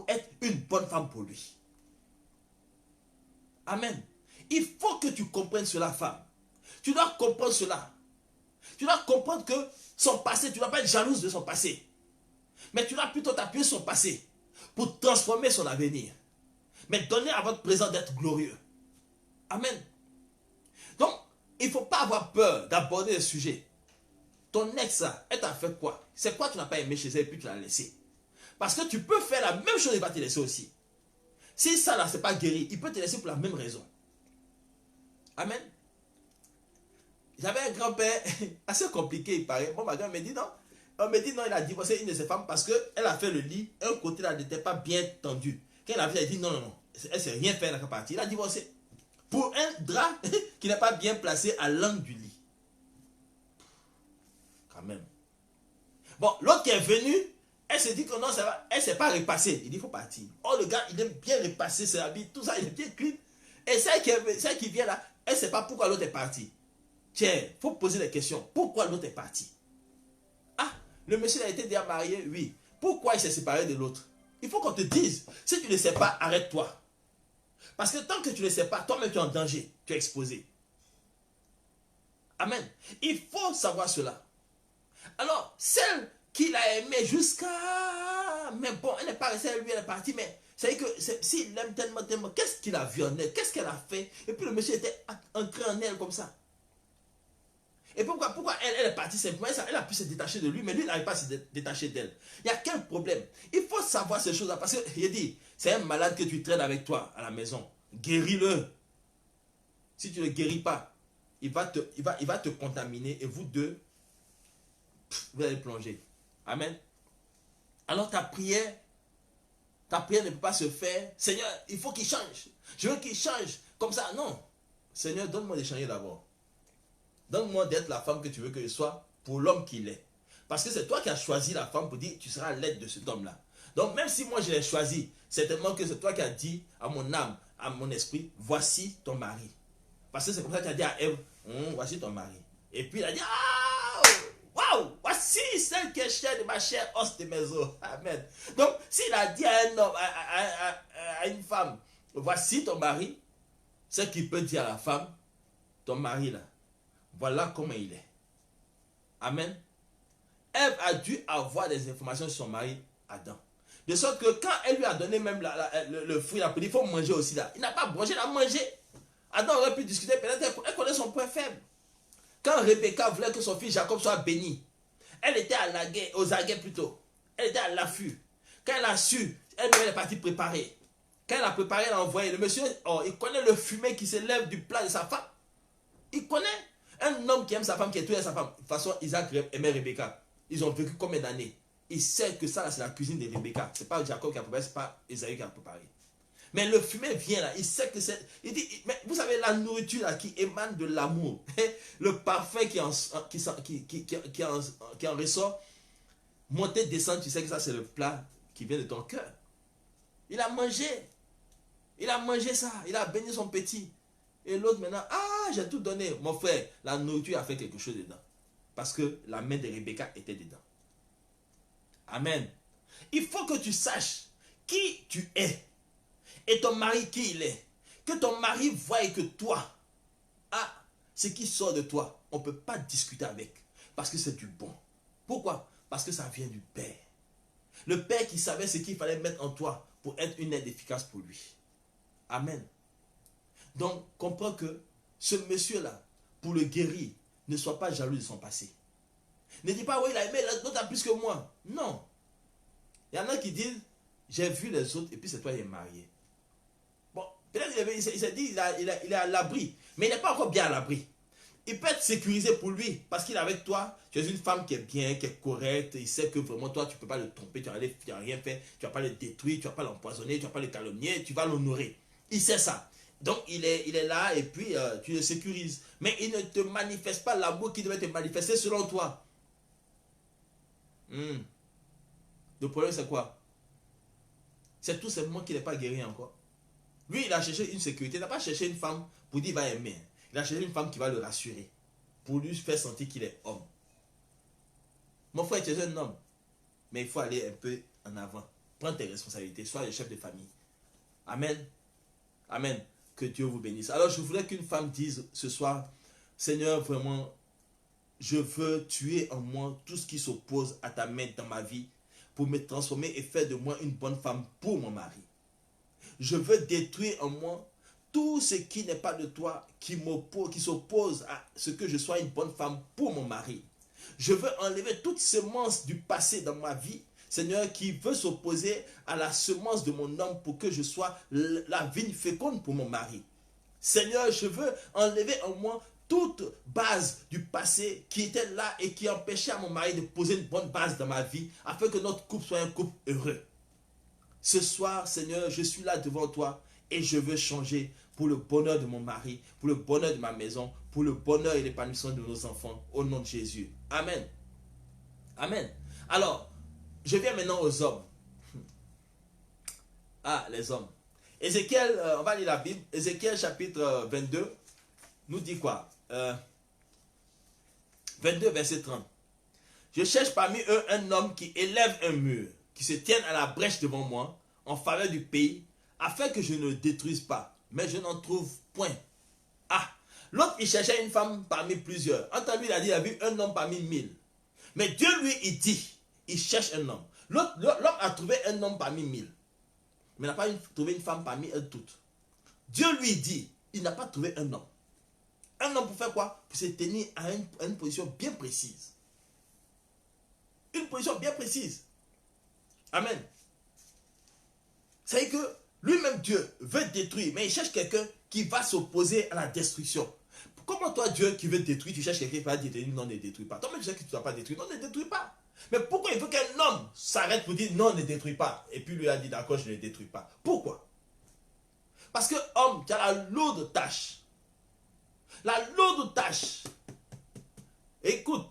être une bonne femme pour lui. Amen. Il faut que tu comprennes cela, femme. Tu dois comprendre cela. Tu dois comprendre que son passé, tu ne dois pas être jalouse de son passé. Mais tu dois plutôt t'appuyer sur son passé pour transformer son avenir. Mais donner à votre présent d'être glorieux. Amen. Donc, il ne faut pas avoir peur d'aborder le sujet. Ton ex, elle t'a fait quoi? C'est quoi tu n'as pas aimé chez elle et puis tu l'as laissé? Parce que tu peux faire la même chose et il va te laisser aussi. Si ça là, c'est pas guéri, il peut te laisser pour la même raison. Amen. J'avais un grand-père assez compliqué, il paraît. Bon, ma grand me dit non. On me dit non, il a divorcé une de ses femmes parce qu'elle a fait le lit. Un côté là n'était pas bien tendu. Quand elle a vu, elle a dit non, non, non. Elle ne sait rien faire dans la partie. Il a divorcé. Pour un drap qui n'est pas bien placé à l'angle du lit. Quand même. Bon, l'autre qui est venu, elle s'est dit que non, ça va. Elle ne s'est pas repassée. Il dit il faut partir. Oh, le gars, il aime bien repasser ses habits, tout ça, il est bien clean. Et celle qui vient là, elle ne sait pas pourquoi l'autre est partie. Tiens, il faut poser des questions. Pourquoi l'autre est parti? Ah, le monsieur a été déjà marié, oui. Pourquoi il s'est séparé de l'autre? Il faut qu'on te dise. Si tu ne sais pas, arrête-toi. Parce que tant que tu ne sais pas, toi-même tu es en danger. Tu es exposé. Amen. Il faut savoir cela. Alors, celle qu'il a aimée jusqu'à... Mais bon, elle n'est pas restée avec lui, elle est partie. Mais c'est que s'il l'aime tellement, tellement, qu'est-ce qu'il a vu en elle? Qu'est-ce qu'elle a fait? Et puis le monsieur était ancré en elle comme ça. Et pourquoi elle est partie simplement? Elle a pu se détacher de lui, mais lui n'arrive pas à se détacher d'elle. Il y a quel problème? Il faut savoir ces choses-là. Parce qu'il dit, c'est un malade que tu traînes avec toi à la maison. Guéris-le. Si tu ne le guéris pas, il va te contaminer et vous deux, vous allez plonger. Amen. Alors ta prière ne peut pas se faire. Seigneur, il faut qu'il change. Je veux qu'il change. Comme ça, non. Seigneur, donne-moi de changer d'abord. Donne-moi d'être la femme que tu veux que je sois pour l'homme qu'il est. Parce que c'est toi qui as choisi la femme pour dire tu seras l'aide de cet homme-là. Donc même si moi je l'ai choisi, certainement que c'est toi qui as dit à mon âme, à mon esprit, voici ton mari. Parce que c'est comme ça que tu as dit à Ève, voici ton mari. Et puis il a dit, ah, waouh, voici celle qui est chère de ma chair, os de mes os. Amen. Donc s'il a dit à un homme, à une femme, voici ton mari, c'est qu'il peut dire à la femme, ton mari là, voilà comment il est. Amen. Ève a dû avoir des informations sur son mari Adam. De sorte que quand elle lui a donné même le fruit, il il faut manger aussi là. Il n'a pas mangé, il a mangé. Adam aurait pu discuter, peut-être elle connaît son point faible. Quand Rebecca voulait que son fils Jacob soit béni, elle était aux aguets plutôt. Elle était à l'affût. Quand elle a su, elle est partie préparer. Quand elle a préparé, elle a envoyé. Le monsieur, il connaît le fumet qui s'élève du plat de sa femme. Il connaît. Un homme qui aime sa femme, qui est tout à sa femme. De toute façon, Isaac aimait Rebecca. Ils ont vécu combien d'années? Il sait que ça, c'est la cuisine de Rebecca. Ce n'est pas Jacob qui a préparé, ce n'est pas Esaü qui a préparé. Mais le fumet vient là, il sait que c'est... Il dit, mais vous savez, la nourriture là, qui émane de l'amour, le parfum qui en ressort, monter, descendre, tu sais que ça, c'est le plat qui vient de ton cœur. Il a mangé. Il a mangé ça. Il a béni son petit. Et l'autre maintenant, ah, j'ai tout donné. Mon frère, la nourriture a fait quelque chose dedans. Parce que la main de Rebecca était dedans. Amen. Il faut que tu saches qui tu es. Et ton mari qui il est. Que ton mari voie que toi, ce qui sort de toi, on ne peut pas discuter avec. Parce que c'est du bon. Pourquoi? Parce que ça vient du Père. Le Père qui savait ce qu'il fallait mettre en toi pour être une aide efficace pour lui. Amen. Donc, comprends que ce monsieur-là, pour le guérir, ne sois pas jaloux de son passé. Ne dis pas, oui, il a aimé l'autre plus que moi. Non. Il y en a qui disent, j'ai vu les autres et puis c'est toi qui es marié. Bon, peut-être il s'est dit il est à l'abri, mais il n'est pas encore bien à l'abri. Il peut être sécurisé pour lui parce qu'il est avec toi. Tu es une femme qui est bien, qui est correcte. Il sait que vraiment toi, tu ne peux pas le tromper, tu n'as rien fait, tu ne vas pas le détruire, tu ne vas pas l'empoisonner, tu ne vas pas le calomnier, tu vas l'honorer. Il sait ça. Donc il est là et puis tu le sécurises. Mais il ne te manifeste pas l'amour qui devait te manifester selon toi. Le problème c'est quoi? C'est tout simplement qu'il n'est pas guéri encore. Lui, il a cherché une sécurité. Il n'a pas cherché une femme pour dire qu'il va aimer. Il a cherché une femme qui va le rassurer. Pour lui faire sentir qu'il est homme. Mon frère, tu es un homme. Mais il faut aller un peu en avant. Prends tes responsabilités. Sois le chef de famille. Amen. Amen. Que Dieu vous bénisse. Alors, je voudrais qu'une femme dise ce soir, Seigneur, vraiment, je veux tuer en moi tout ce qui s'oppose à ta main dans ma vie pour me transformer et faire de moi une bonne femme pour mon mari. Je veux détruire en moi tout ce qui n'est pas de toi, qui s'oppose à ce que je sois une bonne femme pour mon mari. Je veux enlever toute semence du passé dans ma vie, Seigneur, qui veut s'opposer à la semence de mon homme pour que je sois la vigne féconde pour mon mari. Seigneur, je veux enlever en moi toute base du passé qui était là et qui empêchait à mon mari de poser une bonne base dans ma vie afin que notre couple soit un couple heureux. Ce soir, Seigneur, je suis là devant toi et je veux changer pour le bonheur de mon mari, pour le bonheur de ma maison, pour le bonheur et l'épanouissement de nos enfants, au nom de Jésus. Amen. Amen. Alors, je viens maintenant aux hommes. Ah, les hommes. Ézéchiel, on va lire la Bible. Ézéchiel chapitre 22 nous dit quoi? 22 verset 30. Je cherche parmi eux un homme qui élève un mur, qui se tienne à la brèche devant moi, en faveur du pays, afin que je ne le détruise pas. Mais je n'en trouve point. Ah, l'autre il cherchait une femme parmi plusieurs. Entendu, il a dit, il a vu un homme parmi 1000. Mais Dieu lui, il dit, il cherche un homme. L'homme a trouvé un homme parmi 1000. Mais il n'a pas trouvé une femme parmi elles toutes. Dieu lui dit, il n'a pas trouvé un homme. Un homme pour faire quoi? Pour se tenir à une position bien précise. Une position bien précise. Amen. C'est que lui-même Dieu veut détruire, mais il cherche quelqu'un qui va s'opposer à la destruction. Comment toi, Dieu qui veut détruire, tu cherches quelqu'un qui va détruire? Non, ne détruis pas. Toi-même, tu sais que tu ne dois pas détruire. Non, ne détruis pas. Mais pourquoi il veut qu'un homme s'arrête pour dire non, ne détruis pas? Et puis lui a dit d'accord, je ne détruis pas. Pourquoi? Parce que homme, tu as la lourde tâche. La lourde tâche. Écoute,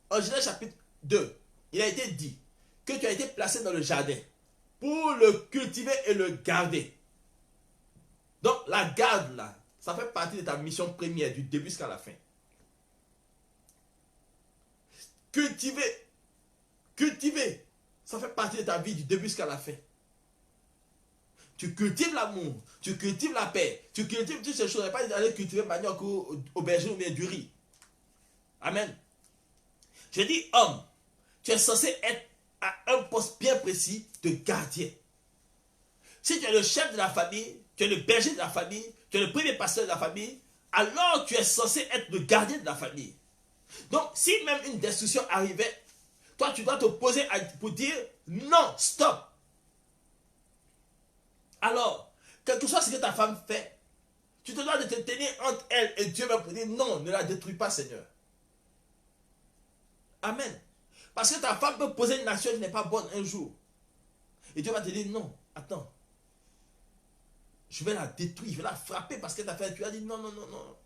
en Genèse chapitre 2, il a été dit que tu as été placé dans le jardin pour le cultiver et le garder. Donc la garde là, ça fait partie de ta mission première du début jusqu'à la fin. Cultiver, ça fait partie de ta vie du début jusqu'à la fin. Tu cultives l'amour, tu cultives la paix, tu cultives toutes ces choses. Tu n'as pas aller cultiver manioc ou aubergine ou bien du riz. Amen. Je dis homme, tu es censé être à un poste bien précis de gardien. Si tu es le chef de la famille, tu es le berger de la famille, tu es le premier pasteur de la famille, alors tu es censé être le gardien de la famille. Donc, si même une destruction arrivait, toi, tu dois te poser pour dire non, stop. Alors, quel que soit ce que ta femme fait, tu te dois de te tenir entre elle et Dieu même pour dire non, ne la détruis pas, Seigneur. Amen. Parce que ta femme peut poser une action qui n'est pas bonne un jour. Et Dieu va te dire non, attends. Je vais la détruire, je vais la frapper parce que tu as dit non, non, non, non.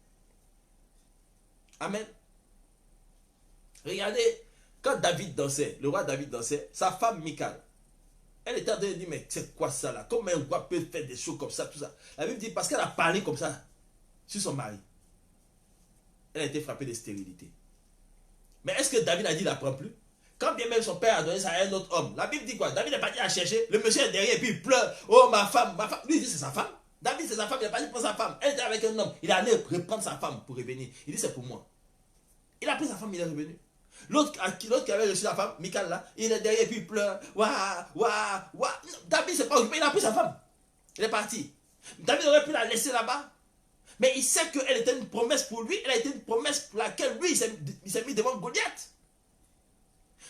Amen. Regardez, quand David dansait, le roi David dansait, sa femme Michal, elle était en train de dire, mais c'est quoi ça là? Comment un roi peut faire des choses comme ça, tout ça? La Bible dit, parce qu'elle a parlé comme ça sur son mari, elle a été frappée de stérilité. Mais est-ce que David a dit, il n'apprend plus? Quand bien même son père a donné ça à un autre homme, la Bible dit quoi? David n'est pas dit à chercher, le monsieur est derrière et puis il pleure. Oh ma femme, ma femme. Lui il dit c'est sa femme. David c'est sa femme, il n'a pas dit prendre sa femme. Elle était avec un homme, il est allé reprendre sa femme pour revenir. Il dit c'est pour moi. Il a pris sa femme, il est revenu. L'autre qui avait reçu la femme, Michal là, il est derrière et puis il pleure. Waouh, waouh, waouh. David s'est pas occupé, il a pris sa femme. Il est parti. David aurait pu la laisser là-bas. Mais il sait qu'elle était une promesse pour lui, elle a été une promesse pour laquelle lui il s'est mis devant Goliath.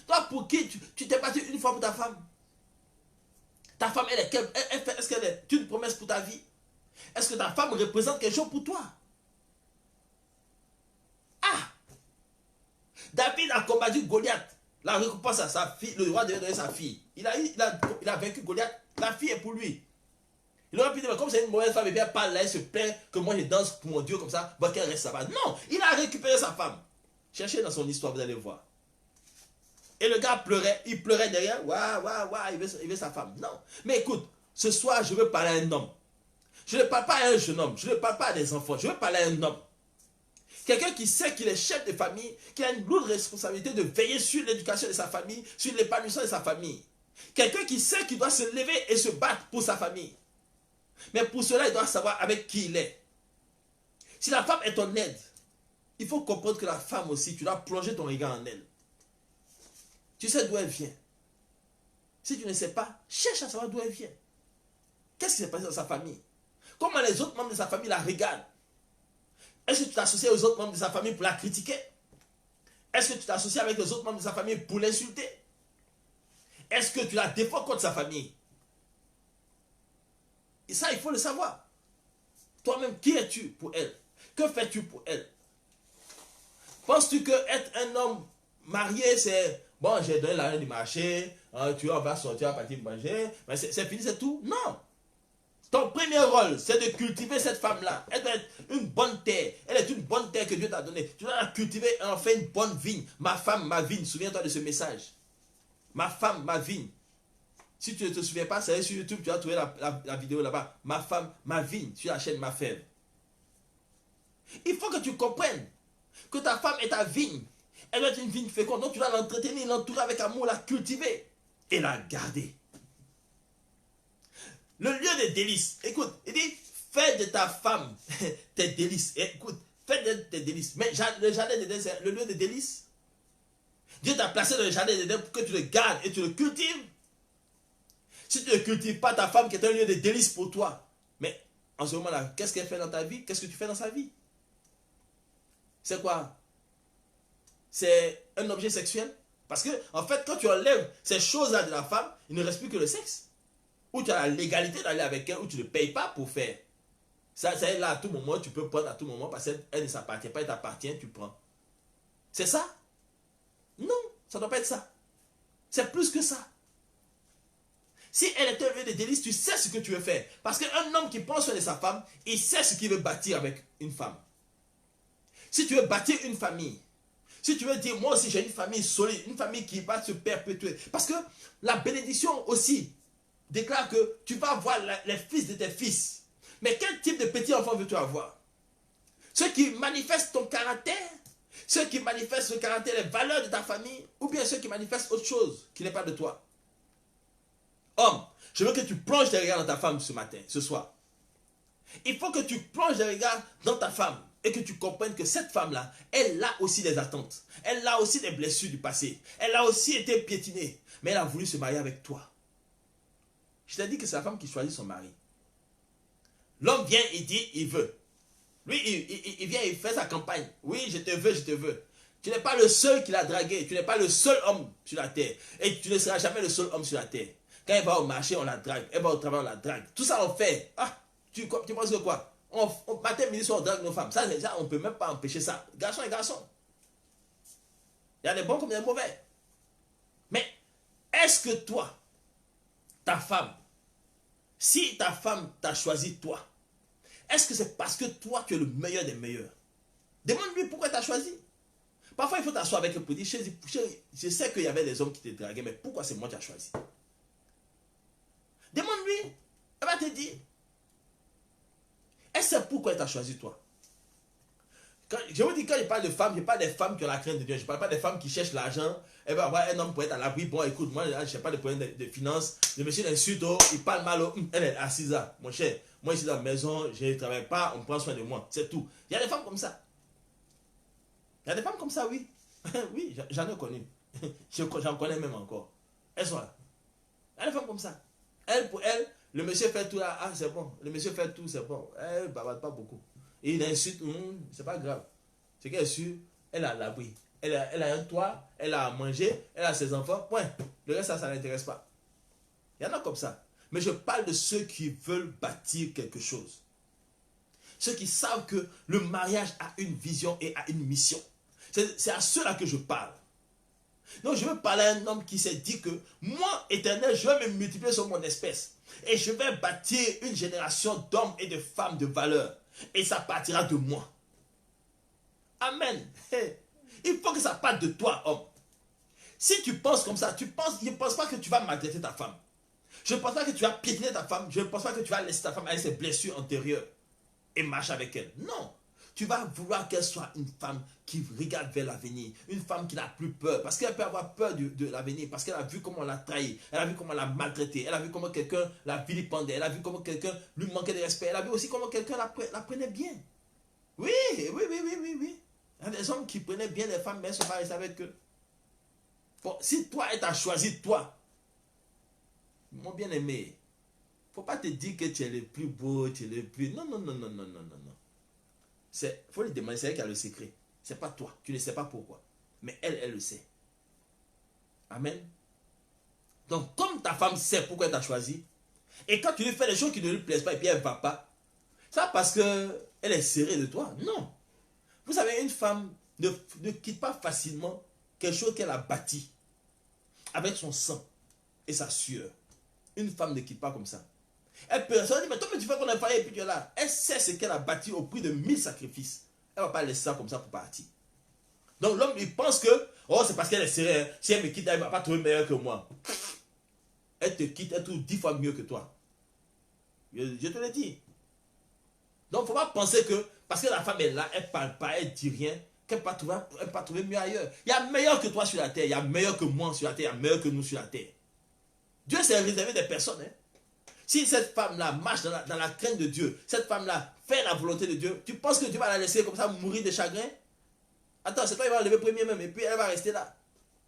Toi, pour qui tu t'es battu une fois pour ta femme? Ta femme, est-ce qu'elle est une promesse pour ta vie? Est-ce que ta femme représente quelque chose pour toi? Ah! David a combattu Goliath. La récompense à sa fille, le roi devait donner sa fille. Il a vaincu Goliath. La fille est pour lui. Il aurait pu dire, mais comme c'est une mauvaise femme, et bien elle parle là, elle se plaint que moi je danse pour mon Dieu comme ça, bon, qu'elle reste là-bas. Non, il a récupéré sa femme. Cherchez dans son histoire, vous allez voir. Et le gars pleurait, il pleurait derrière, waouh, il veut sa femme. Non, mais écoute, ce soir je veux parler à un homme. Je ne parle pas à un jeune homme, je ne parle pas à des enfants, je veux parler à un homme. Quelqu'un qui sait qu'il est chef de famille, qui a une lourde responsabilité de veiller sur l'éducation de sa famille, sur l'épanouissement de sa famille. Quelqu'un qui sait qu'il doit se lever et se battre pour sa famille. Mais pour cela, il doit savoir avec qui il est. Si la femme est ton aide, il faut comprendre que la femme aussi, tu dois plonger ton regard en elle. Tu sais d'où elle vient. Si tu ne sais pas, cherche à savoir d'où elle vient. Qu'est-ce qui s'est passé dans sa famille? Comment les autres membres de sa famille la regardent? Est-ce que tu t'associes aux autres membres de sa famille pour la critiquer? Est-ce que tu t'associes avec les autres membres de sa famille pour l'insulter? Est-ce que tu la défends contre sa famille? Et ça, il faut le savoir. Toi-même, qui es-tu pour elle? Que fais-tu pour elle? Penses-tu que être un homme marié, c'est bon, j'ai donné l'argent du marché, tu vois, on va sortir à partir de manger, mais c'est fini, c'est tout? Non. Ton premier rôle, c'est de cultiver cette femme-là. Elle doit être une bonne terre. Elle est une bonne terre que Dieu t'a donnée. Tu dois la cultiver et en faire une bonne vigne. Ma femme, ma vigne. Souviens-toi de ce message. Ma femme, ma vigne. Si tu ne te souviens pas, c'est sur YouTube, tu vas trouver la vidéo là-bas. Ma femme, ma vigne, sur la chaîne Ma Fève. Il faut que tu comprennes que ta femme est ta vigne. Elle doit être une vigne féconde. Donc tu dois l'entretenir, l'entourer avec amour, la cultiver et la garder. Le lieu des délices. Écoute, il dit, fais de ta femme tes délices. Écoute, fais de tes délices. Mais le jardin d'Éden, c'est le lieu des délices. Dieu t'a placé dans le jardin d'Éden pour que tu le gardes et tu le cultives. Si tu ne cultives pas ta femme qui est un lieu de délices pour toi, mais en ce moment-là, qu'est-ce qu'elle fait dans ta vie? Qu'est-ce que tu fais dans sa vie? C'est quoi? C'est un objet sexuel? Parce que, en fait, quand tu enlèves ces choses-là de la femme, il ne reste plus que le sexe. Ou tu as la légalité d'aller avec elle, ou tu ne payes pas pour faire. Ça est là à tout moment, tu peux prendre à tout moment, parce qu'elle ne s'appartient pas, elle t'appartient, tu prends. C'est ça? Non, ça ne doit pas être ça. C'est plus que ça. Si elle est un lieu de délices, tu sais ce que tu veux faire. Parce qu'un homme qui prend soin de sa femme, il sait ce qu'il veut bâtir avec une femme. Si tu veux bâtir une famille, si tu veux dire, moi aussi j'ai une famille solide, une famille qui va se perpétuer. Parce que la bénédiction aussi déclare que tu vas avoir les fils de tes fils. Mais quel type de petit enfant veux-tu avoir? Ceux qui manifestent ton caractère, ceux qui manifestent le caractère, les valeurs de ta famille, ou bien ceux qui manifestent autre chose qui n'est pas de toi. Homme, je veux que tu plonges des regards dans ta femme ce matin, ce soir. Il faut que tu plonges des regards dans ta femme et que tu comprennes que cette femme-là, elle a aussi des attentes. Elle a aussi des blessures du passé. Elle a aussi été piétinée. Mais elle a voulu se marier avec toi. Je t'ai dit que c'est la femme qui choisit son mari. L'homme vient et dit, il veut. Lui, il vient, il fait sa campagne. Oui, je te veux, je te veux. Tu n'es pas le seul qui l'a dragué. Tu n'es pas le seul homme sur la terre. Et tu ne seras jamais le seul homme sur la terre. Quand elle va au marché, on la drague. Elle va au travail, on la drague. Tout ça, on fait. Ah, tu penses que quoi? Matin, midi, soir, on drague nos femmes. Ça, on ne peut même pas empêcher ça. Garçon et garçon. Il y a des bons comme des mauvais. Mais, est-ce que toi, ta femme, si ta femme t'a choisi toi, est-ce que c'est parce que toi, tu es le meilleur des meilleurs? Demande-lui pourquoi tu as choisi. Parfois, il faut t'asseoir avec elle pour dire, je sais qu'il y avait des hommes qui te draguaient, mais pourquoi c'est moi qui as choisi? Demande-lui. Elle va te dire. Et c'est pourquoi elle t'a choisi toi. Je vous dis, quand je parle de femmes, je parle des femmes qui ont la crainte de Dieu. Je ne parle pas des femmes qui cherchent l'argent. Elle va avoir un homme pour être à l'abri. Bon, écoute, moi, je n'ai pas de problème de finances. Le monsieur l'insulte, il parle mal. Elle est assise là. Mon cher, moi, ici dans la maison, je ne travaille pas, on prend soin de moi. C'est tout. Il y a des femmes comme ça. Il y a des femmes comme ça, oui. Oui, j'en ai connu. J'en connais même encore. Elles sont là. Il y a des femmes comme ça. Elle, pour elle, le monsieur fait tout là, ah c'est bon. Le monsieur fait tout, c'est bon. Elle ne bavarde pas beaucoup. Et il insulte, c'est pas grave. C'est qu'elle est sûre, elle a l'abri. Elle a un toit, elle a à manger, elle a ses enfants, point. Le reste, ça ne l'intéresse pas. Il y en a comme ça. Mais je parle de ceux qui veulent bâtir quelque chose. Ceux qui savent que le mariage a une vision et a une mission. C'est à ceux-là que je parle. Donc je veux parler à un homme qui s'est dit que moi, Éternel, je vais me multiplier sur mon espèce. Et je vais bâtir une génération d'hommes et de femmes de valeur. Et ça partira de moi. Amen. Il faut que ça parte de toi, homme. Si tu penses comme ça, je ne pense pas que tu vas maltraiter ta femme. Je ne pense pas que tu vas piétiner ta femme. Je ne pense pas que tu vas laisser ta femme avec ses blessures antérieures et marcher avec elle. Non. Tu vas vouloir qu'elle soit une femme qui regarde vers l'avenir. Une femme qui n'a plus peur. Parce qu'elle peut avoir peur de l'avenir. Parce qu'elle a vu comment on l'a trahi. Elle a vu comment on l'a maltraité. Elle a vu comment quelqu'un la vilipendait. Elle a vu comment quelqu'un lui manquait de respect. Elle a vu aussi comment quelqu'un la prenait bien. Oui. Il y a des hommes qui prenaient bien les femmes, mais elles ne sont pas restées avec eux. Bon, si toi, elle t'a choisi, toi, mon bien-aimé, il ne faut pas te dire que tu es le plus beau, tu es le plus... Non. Il faut lui demander, c'est elle qui a le secret. Ce n'est pas toi, tu ne sais pas pourquoi. Mais elle le sait. Amen. Donc, comme ta femme sait pourquoi elle t'a choisi, et quand tu lui fais des choses qui ne lui plaisent pas et puis elle ne va pas, ça parce qu'elle est serrée de toi. Non. Vous savez, une femme ne quitte pas facilement quelque chose qu'elle a bâti avec son sang et sa sueur. Une femme ne quitte pas comme ça. Elle peut se dire, mais toi, tu fais qu'on a failli et puis tu es là. Elle sait ce qu'elle a bâti au prix de 1000 sacrifices. Elle ne va pas laisser ça comme ça pour partir. Donc l'homme, il pense que, oh, c'est parce qu'elle est serrée. Hein. Si elle me quitte, elle ne va pas trouver meilleure que moi. Elle te quitte, elle trouve 10 fois mieux que toi. Je te le dis. Donc il ne faut pas penser que, parce que la femme est là, elle ne parle pas, elle ne dit rien, qu'elle ne pas trouver mieux ailleurs. Il y a meilleur que toi sur la terre, il y a meilleur que moi sur la terre, il y a meilleur que nous sur la terre. Dieu s'est réservé des personnes. Hein. Si cette femme-là marche dans la crainte de Dieu, cette femme-là fait la volonté de Dieu, tu penses que Dieu va la laisser comme ça mourir de chagrin? Attends, c'est toi qui vas lever premier même, et puis elle va rester là.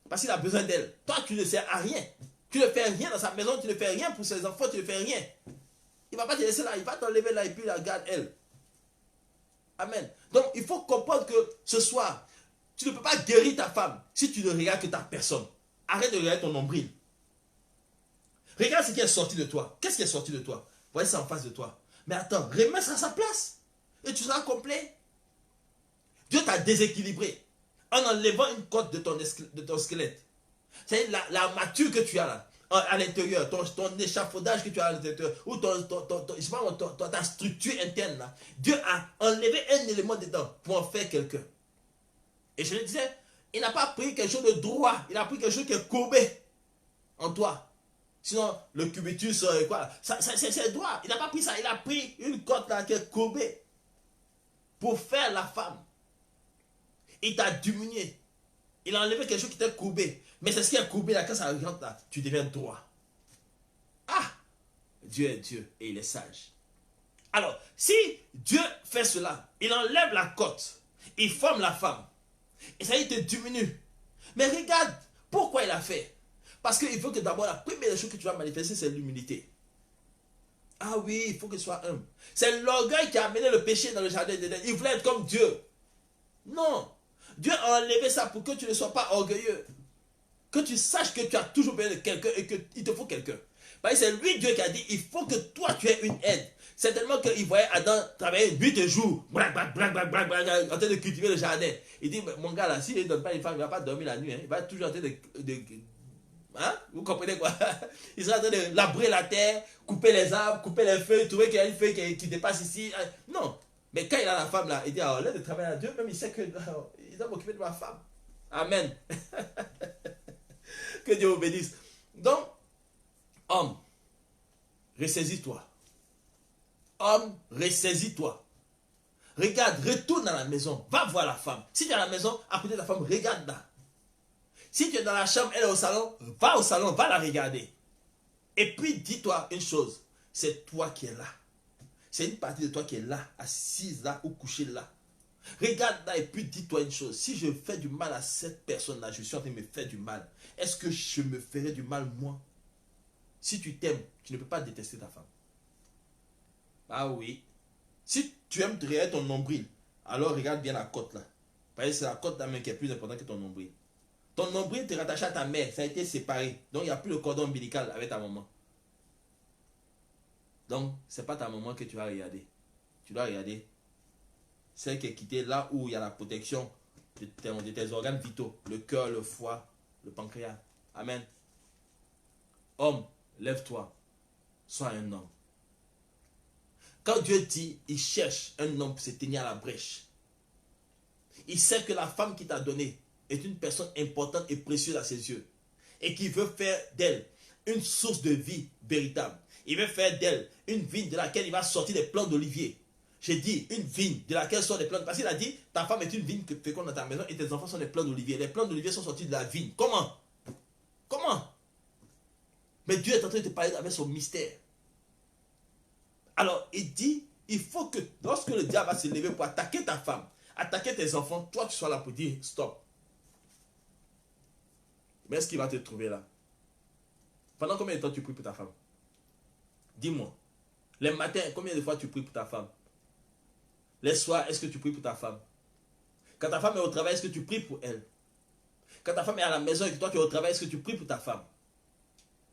Parce qu'il a besoin d'elle. Toi, tu ne sers à rien. Tu ne fais rien dans sa maison, tu ne fais rien pour ses enfants, tu ne fais rien. Il ne va pas te laisser là, il va t'enlever là et puis la garde elle. Amen. Donc, il faut comprendre que ce soir, tu ne peux pas guérir ta femme si tu ne regardes que ta personne. Arrête de regarder ton nombril. Regarde ce qui est sorti de toi. Qu'est-ce qui est sorti de toi? Voyez ça en face de toi. Mais attends, remets ça à sa place. Et tu seras complet. Dieu t'a déséquilibré en enlevant une côte de ton squelette. C'est l'armature que tu as là, à l'intérieur, ton échafaudage que tu as à l'intérieur, ou ta structure interne là. Dieu a enlevé un élément dedans pour en faire quelqu'un. Et je le disais, il n'a pas pris quelque chose de droit, il a pris quelque chose qui est courbé en toi. Sinon, le cubitus, quoi, c'est droit. Il n'a pas pris ça, il a pris une côte là qui est courbée pour faire la femme. Il t'a diminué. Il a enlevé quelque chose qui était courbé. Mais c'est ce qui est courbé là, quand ça rentre là, tu deviens droit. Ah! Dieu est Dieu et il est sage. Alors, si Dieu fait cela, il enlève la côte, il forme la femme, et ça il te diminue. Mais regarde, pourquoi il a fait? Parce qu'il faut que d'abord, la première chose que tu vas manifester, c'est l'humilité. Ah oui, il faut que tu sois humble. C'est l'orgueil qui a amené le péché dans le jardin d'Éden. Il voulait être comme Dieu. Non. Dieu a enlevé ça pour que tu ne sois pas orgueilleux. Que tu saches que tu as toujours besoin de quelqu'un et qu'il te faut quelqu'un. Parce que c'est lui, Dieu, qui a dit, il faut que toi, tu aies une aide. C'est tellement qu'il voyait Adam travailler 8 jours, en train de cultiver le jardin. Il dit, mon gars là, s'il ne donne pas une femme, il ne va pas dormir la nuit. Hein. Il va être toujours en train de hein? Vous comprenez quoi? Il sera en train de labourer la terre, couper les arbres, couper les feuilles, trouver qu'il y a une feuille qui dépasse ici. Non. Mais quand il a la femme là, il dit, au lieu de travailler à Dieu, même il sait que il doit m'occuper de ma femme. Amen. Que Dieu vous bénisse. Donc, homme, ressaisis-toi. Homme, ressaisis-toi. Regarde, retourne dans la maison. Va voir la femme. Si tu es à la maison, à côté de la femme, regarde là. Si tu es dans la chambre, elle est au salon, va la regarder. Et puis, dis-toi une chose. C'est toi qui es là. C'est une partie de toi qui est là, assise là ou couchée là. Regarde là et puis dis-toi une chose. Si je fais du mal à cette personne-là, je suis en train de me faire du mal. Est-ce que je me ferai du mal moi? Si tu t'aimes, tu ne peux pas détester ta femme. Ah oui. Si tu aimes regarder ton nombril, alors regarde bien la côte là. Parce que c'est la côte là même qui est plus importante que ton nombril. Ton nombril te rattaché à ta mère, ça a été séparé. Donc il n'y a plus le cordon ombilical avec ta maman. Donc, ce n'est pas ta maman que tu vas regarder. Tu dois regarder celle qui est quittée là où il y a la protection de tes organes vitaux. Le cœur, le foie, le pancréas. Amen. Homme, lève-toi. Sois un homme. Quand Dieu dit, il cherche un homme pour se tenir à la brèche. Il sait que la femme qu'il t'a donnée est une personne importante et précieuse à ses yeux. Et qu'il veut faire d'elle une source de vie véritable. Il veut faire d'elle une vigne de laquelle il va sortir des plants d'olivier. J'ai dit une vigne de laquelle sortent des plants. Parce qu'il a dit, ta femme est une vigne que féconde dans ta maison et tes enfants sont des plants d'olivier. Les plants d'olivier sont sortis de la vigne. Comment? Comment? Mais Dieu est en train de te parler avec son mystère. Alors, il dit, il faut que lorsque le diable va se lever pour attaquer ta femme, attaquer tes enfants, toi tu sois là pour dire stop. Mais est-ce qu'il va te trouver là? Pendant combien de temps tu pries pour ta femme? Dis-moi. Les matins, combien de fois tu pries pour ta femme? Les soirs, est-ce que tu pries pour ta femme? Quand ta femme est au travail, est-ce que tu pries pour elle? Quand ta femme est à la maison et que toi tu es au travail, est-ce que tu pries pour ta femme?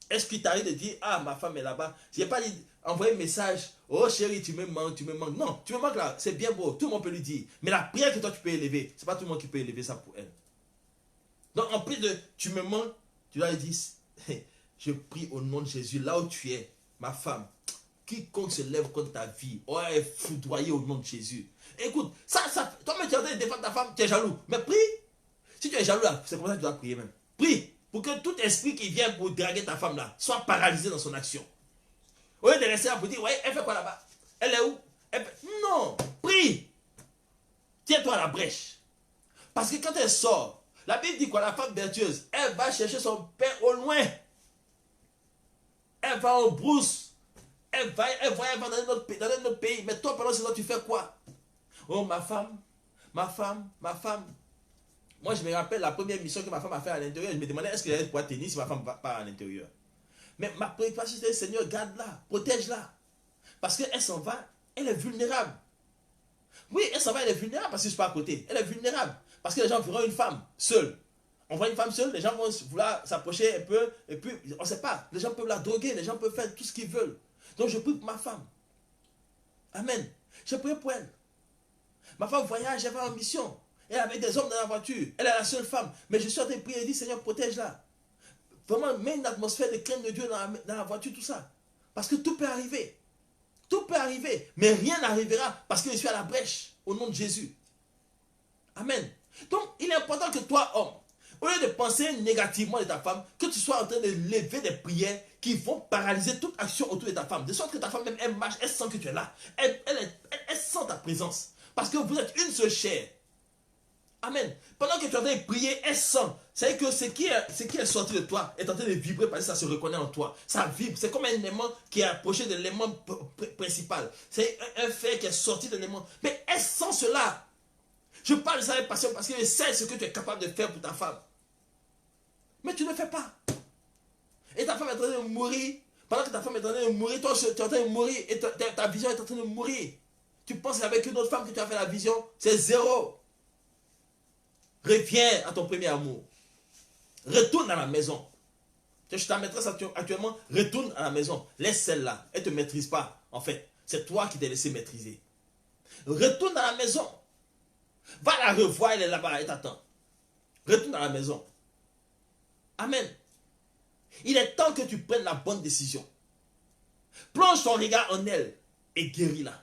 Est-ce qu'il t'arrive de dire, ah, ma femme est là-bas? Je n'ai pas dit, envoyer un message, oh chérie, tu me manques, tu me manques. Non, tu me manques là, c'est bien beau, tout le monde peut lui dire. Mais la prière que toi tu peux élever, ce n'est pas tout le monde qui peut élever ça pour elle. Donc en plus de, tu me manques, tu dois lui dire, je prie au nom de Jésus, là où tu es, ma femme, quiconque se lève contre ta vie, oh, elle est foudroyée au nom de Jésus. Écoute, toi-même tu es en train de défendre ta femme, tu es jaloux. Mais prie. Si tu es jaloux là, c'est pour ça que tu dois prier même. Prie. Pour que tout esprit qui vient pour draguer ta femme là soit paralysé dans son action. Au lieu de rester là pour dire, ouais, elle fait quoi là-bas? Elle est où? Non, prie. Tiens-toi à la brèche. Parce que quand elle sort, la Bible dit quoi? La femme vertueuse, elle va chercher son père au loin. Elle va en brousse. Elle va dans un autre pays. Mais toi, pendant ce temps, tu fais quoi? Oh, ma femme, ma femme, ma femme. Moi, je me rappelle la première mission que ma femme a fait à l'intérieur. Je me demandais est-ce que j'allais pouvoir tenir si ma femme va pas à l'intérieur. Mais ma préoccupation, c'était Seigneur, garde-la, protège-la. Parce qu'elle s'en va, elle est vulnérable. Oui, elle s'en va, elle est vulnérable parce que je ne suis pas à côté. Elle est vulnérable. Parce que les gens verront une femme seule. On voit une femme seule, les gens vont vouloir s'approcher un peu. Et puis, on ne sait pas. Les gens peuvent la droguer, les gens peuvent faire tout ce qu'ils veulent. Donc, je prie pour ma femme. Amen. Je prie pour elle. Ma femme voyage, elle va en mission. Elle est avec des hommes dans la voiture. Elle est la seule femme. Mais je suis en train de prier et dire, Seigneur, protège-la. Vraiment, mets une atmosphère de crainte de Dieu dans la voiture, tout ça. Parce que tout peut arriver. Tout peut arriver. Mais rien n'arrivera parce que je suis à la brèche au nom de Jésus. Amen. Donc, il est important que toi, homme, au lieu de penser négativement de ta femme, que tu sois en train de lever des prières qui vont paralyser toute action autour de ta femme. De sorte que ta femme, même, elle marche, elle sent que tu es là. Elle sent ta présence. Parce que vous êtes une seule chair. Amen. Pendant que tu es en train de prier, elle sent. C'est que ce qui est sorti de toi est en train de vibrer parce que ça se reconnaît en toi. Ça vibre. C'est comme un élément qui est approché de l'élément principal. C'est un fer qui est sorti de l'élément. Mais elle sent cela. Je parle de ça avec passion parce que je sais ce que tu es capable de faire pour ta femme. Mais tu ne le fais pas. Et ta femme est en train de mourir. Pendant que ta femme est en train de mourir, toi tu es en train de mourir et ta vision est en train de mourir. Tu penses qu'avec une autre femme que tu as fait la vision, c'est zéro. Reviens à ton premier amour. Retourne à la maison. Je suis ta maîtresse actuellement. Retourne à la maison. Laisse celle-là. Elle ne te maîtrise pas. En fait, c'est toi qui t'es laissé maîtriser. Retourne à la maison. Va la revoir. Elle est là-bas. Elle t'attend. Retourne à la maison. Amen. Il est temps que tu prennes la bonne décision. Plonge ton regard en elle et guéris-la.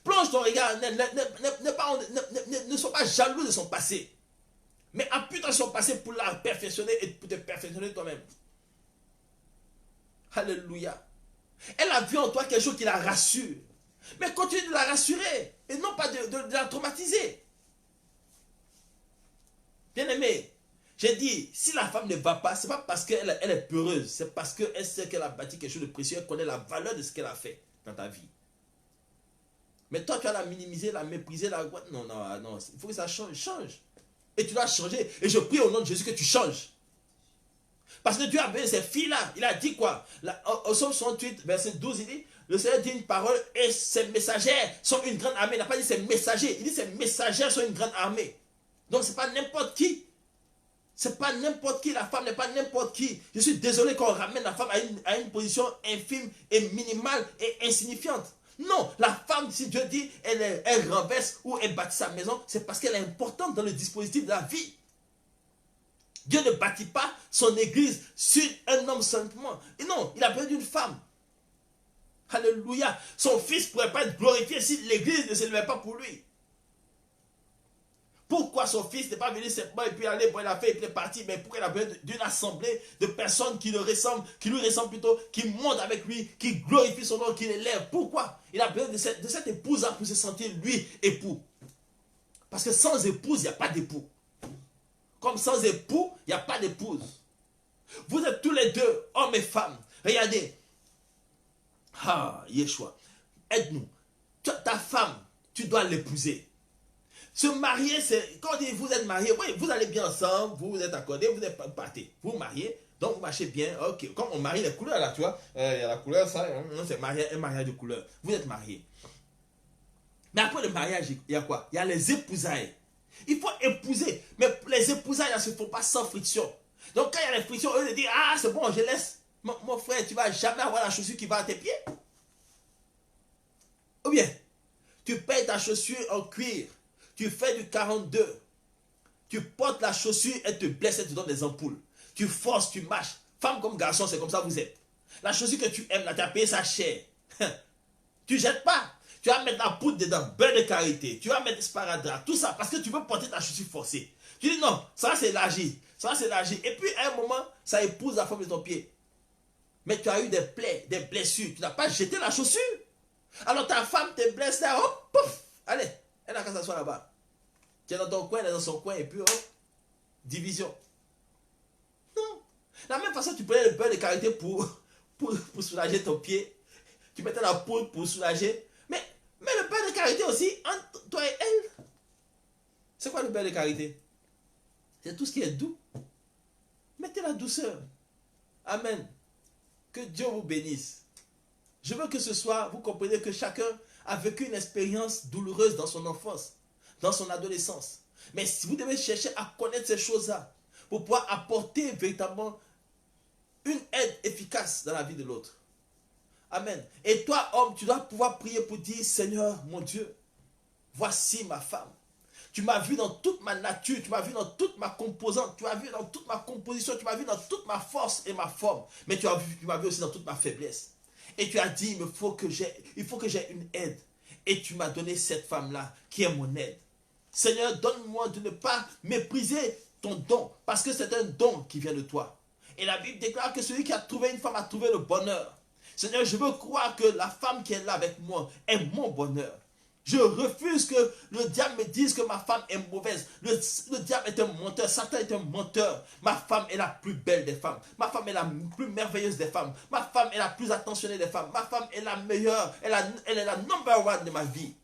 Plonge ton regard en elle. Ne sois pas jaloux de son passé. Mais appuie-toi sur son passé pour la perfectionner et pour te perfectionner toi-même. Alléluia. Elle a vu en toi quelque chose qui la rassure. Mais continue de la rassurer et non pas de la traumatiser. Bien-aimé, j'ai dit, si la femme ne va pas, ce n'est pas parce qu'elle est peureuse, c'est parce qu'elle sait qu'elle a bâti quelque chose de précieux, elle connaît la valeur de ce qu'elle a fait dans ta vie. Mais toi, tu vas la minimiser, la mépriser, Non, il faut que ça change. Et tu dois changer. Et je prie au nom de Jésus que tu changes. Parce que Dieu a besoin de ces filles-là. Il a dit quoi? Au Psaume 68, verset 12, il dit, le Seigneur dit une parole et ses messagères sont une grande armée. Il n'a pas dit ses messagers. Il dit ses messagères sont une grande armée. Donc, ce n'est pas n'importe qui. C'est pas n'importe qui, la femme n'est pas n'importe qui. Je suis désolé qu'on ramène la femme à une position infime et minimale et insignifiante. Non, la femme, si Dieu dit, elle renverse ou elle bâtit sa maison, c'est parce qu'elle est importante dans le dispositif de la vie. Dieu ne bâtit pas son église sur un homme simplement. Et non, il a besoin d'une femme. Alléluia. Son fils ne pourrait pas être glorifié si l'église ne s'élevait pas pour lui. Pourquoi son fils n'est pas venu simplement et puis aller pour la fête et puis il est parti? Mais pourquoi il a besoin d'une assemblée de personnes qui lui ressemblent plutôt, qui montent avec lui, qui glorifient son nom, qui l'élèvent? Pourquoi? Il a besoin de cette épouse-là pour se sentir lui époux. Parce que sans épouse, il n'y a pas d'époux. Comme sans époux, il n'y a pas d'épouse. Vous êtes tous les deux, hommes et femmes. Regardez. Ah, Yeshua. Aide-nous. Ta femme, tu dois l'épouser. Se marier, c'est... Quand on dit vous êtes mariés, oui, vous allez bien ensemble, vous êtes accordés, vous êtes partez. Vous vous mariez, donc vous marchez bien. Ok, comme on marie les couleurs là, tu vois. Il y a la couleur, ça, c'est un mariage de couleurs. Vous êtes mariés. Mais après le mariage, il y a quoi? Il y a les épousailles. Il faut épouser. Mais les épousailles ne se font pas sans friction. Donc quand il y a les frictions, eux, ils disent, ah, c'est bon, je laisse. Mon frère, tu ne vas jamais avoir la chaussure qui va à tes pieds. Ou bien, tu payes ta chaussure en cuir. Tu fais du 42. Tu portes la chaussure, elle te blesse, elle te donne des ampoules. Tu forces, tu marches. Femme comme garçon, c'est comme ça que vous êtes. La chaussure que tu aimes, là, tu as payé sa chair. Tu ne jettes pas. Tu vas mettre la poudre dedans, beurre de karité. Tu vas mettre sparadrap, tout ça, parce que tu veux porter ta chaussure forcée. Tu dis non, ça c'est élargi. Ça c'est élargi. Et puis à un moment, ça épouse la forme de ton pied. Mais tu as eu des plaies, des blessures. Tu n'as pas jeté la chaussure. Alors ta femme te blesse là, hop, pouf. Allez, elle a qu'à s'asseoir là-bas. Tu es dans ton coin, elle est dans son coin, et puis hop, division. Non. De la même façon, tu prenais le beurre de karité pour soulager ton pied. Tu mettais la poudre pour soulager. Mais le beurre de karité aussi, entre toi et elle. C'est quoi le beurre de karité? C'est tout ce qui est doux. Mettez la douceur. Amen. Que Dieu vous bénisse. Je veux que ce soir, vous compreniez que chacun a vécu une expérience douloureuse dans son enfance, dans son adolescence. Mais si vous devez chercher à connaître ces choses-là, pour pouvoir apporter véritablement une aide efficace dans la vie de l'autre. Amen. Et toi, homme, tu dois pouvoir prier pour dire, Seigneur, mon Dieu, voici ma femme. Tu m'as vu dans toute ma nature, tu m'as vu dans toute ma composante, tu m'as vu dans toute ma composition, tu m'as vu dans toute ma force et ma forme. Mais tu m'as vu aussi dans toute ma faiblesse. Et tu as dit, il faut que j'ai une aide. Et tu m'as donné cette femme-là qui est mon aide. Seigneur, donne-moi de ne pas mépriser ton don, parce que c'est un don qui vient de toi. Et la Bible déclare que celui qui a trouvé une femme a trouvé le bonheur. Seigneur, je veux croire que la femme qui est là avec moi est mon bonheur. Je refuse que le diable me dise que ma femme est mauvaise. Le diable est un menteur. Satan est un menteur. Ma femme est la plus belle des femmes. Ma femme est la plus merveilleuse des femmes. Ma femme est la plus attentionnée des femmes. Ma femme est la meilleure. Elle est la number one de ma vie.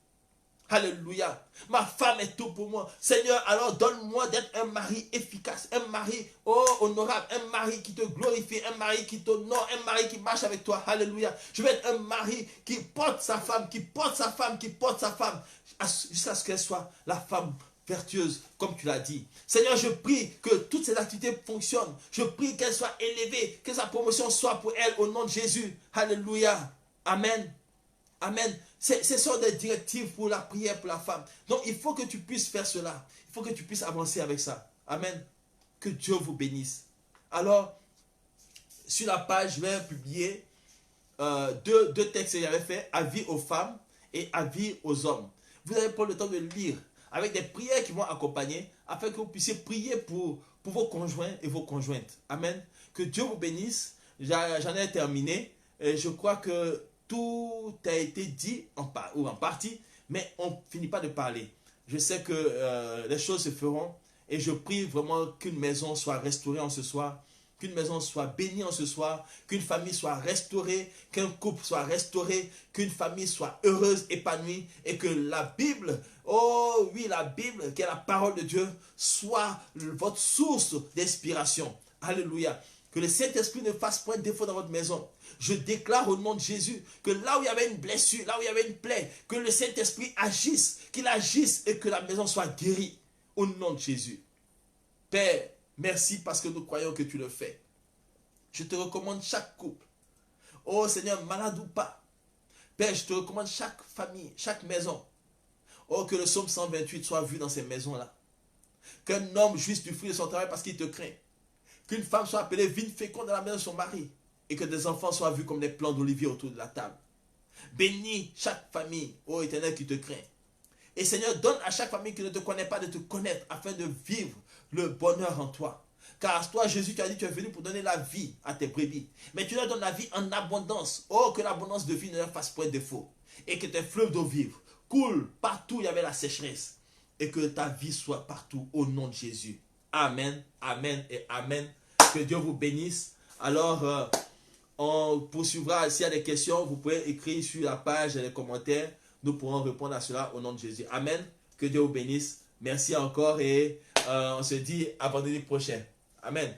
Alléluia. Ma femme est tout pour moi. Seigneur, alors donne-moi d'être un mari efficace, un mari honorable, un mari qui te glorifie, un mari qui t'honore, un mari qui marche avec toi. Alléluia. Je veux être un mari qui porte sa femme, qui porte sa femme, qui porte sa femme, jusqu'à ce qu'elle soit la femme vertueuse, comme tu l'as dit. Seigneur, je prie que toutes ces activités fonctionnent. Je prie qu'elle soit élevée, que sa promotion soit pour elle au nom de Jésus. Alléluia. Amen. Amen. Ce sont des directives pour la prière pour la femme. Donc, il faut que tu puisses faire cela. Il faut que tu puisses avancer avec ça. Amen. Que Dieu vous bénisse. Alors, sur la page, je vais publier deux textes que j'avais fait, avis aux femmes et avis aux hommes. Vous allez prendre le temps de lire avec des prières qui vont accompagner afin que vous puissiez prier pour vos conjoints et vos conjointes. Amen. Que Dieu vous bénisse. J'en ai terminé. Et je crois que tout a été dit en partie, mais on ne finit pas de parler. Je sais que les choses se feront et je prie vraiment qu'une maison soit restaurée en ce soir, qu'une maison soit bénie en ce soir, qu'une famille soit restaurée, qu'un couple soit restauré, qu'une famille soit heureuse, épanouie et que la Bible, oh oui, la Bible, qui est la parole de Dieu, soit votre source d'inspiration. Alléluia. Que le Saint-Esprit ne fasse point défaut dans votre maison. Je déclare au nom de Jésus que là où il y avait une blessure, là où il y avait une plaie, que le Saint-Esprit agisse, qu'il agisse et que la maison soit guérie. Au nom de Jésus. Père, Merci parce que nous croyons que tu le fais. Je te recommande chaque couple. Oh Seigneur, malade ou pas. Père, je te recommande chaque famille, chaque maison. Oh, que le psaume 128 soit vu dans ces maisons-là. Qu'un homme jouisse du fruit de son travail parce qu'il te craint. Qu'une femme soit appelée vigne féconde dans la maison de son mari. Et que des enfants soient vus comme des plants d'olivier autour de la table. Bénis chaque famille, ô Éternel, qui te craint. Et Seigneur, donne à chaque famille qui ne te connaît pas de te connaître afin de vivre le bonheur en toi. Car toi, Jésus, tu as dit que tu es venu pour donner la vie à tes brebis. Mais tu leur donnes la vie en abondance. Oh, que l'abondance de vie ne leur fasse point défaut. Et que tes fleuves d'eau vive coulent partout où il y avait la sécheresse. Et que ta vie soit partout au nom de Jésus. Amen, amen et amen. Que Dieu vous bénisse. Alors, on poursuivra. S'il y a des questions, vous pouvez écrire sur la page et les commentaires. Nous pourrons répondre à cela au nom de Jésus. Amen. Que Dieu vous bénisse. Merci encore et on se dit à vendredi prochain. Amen.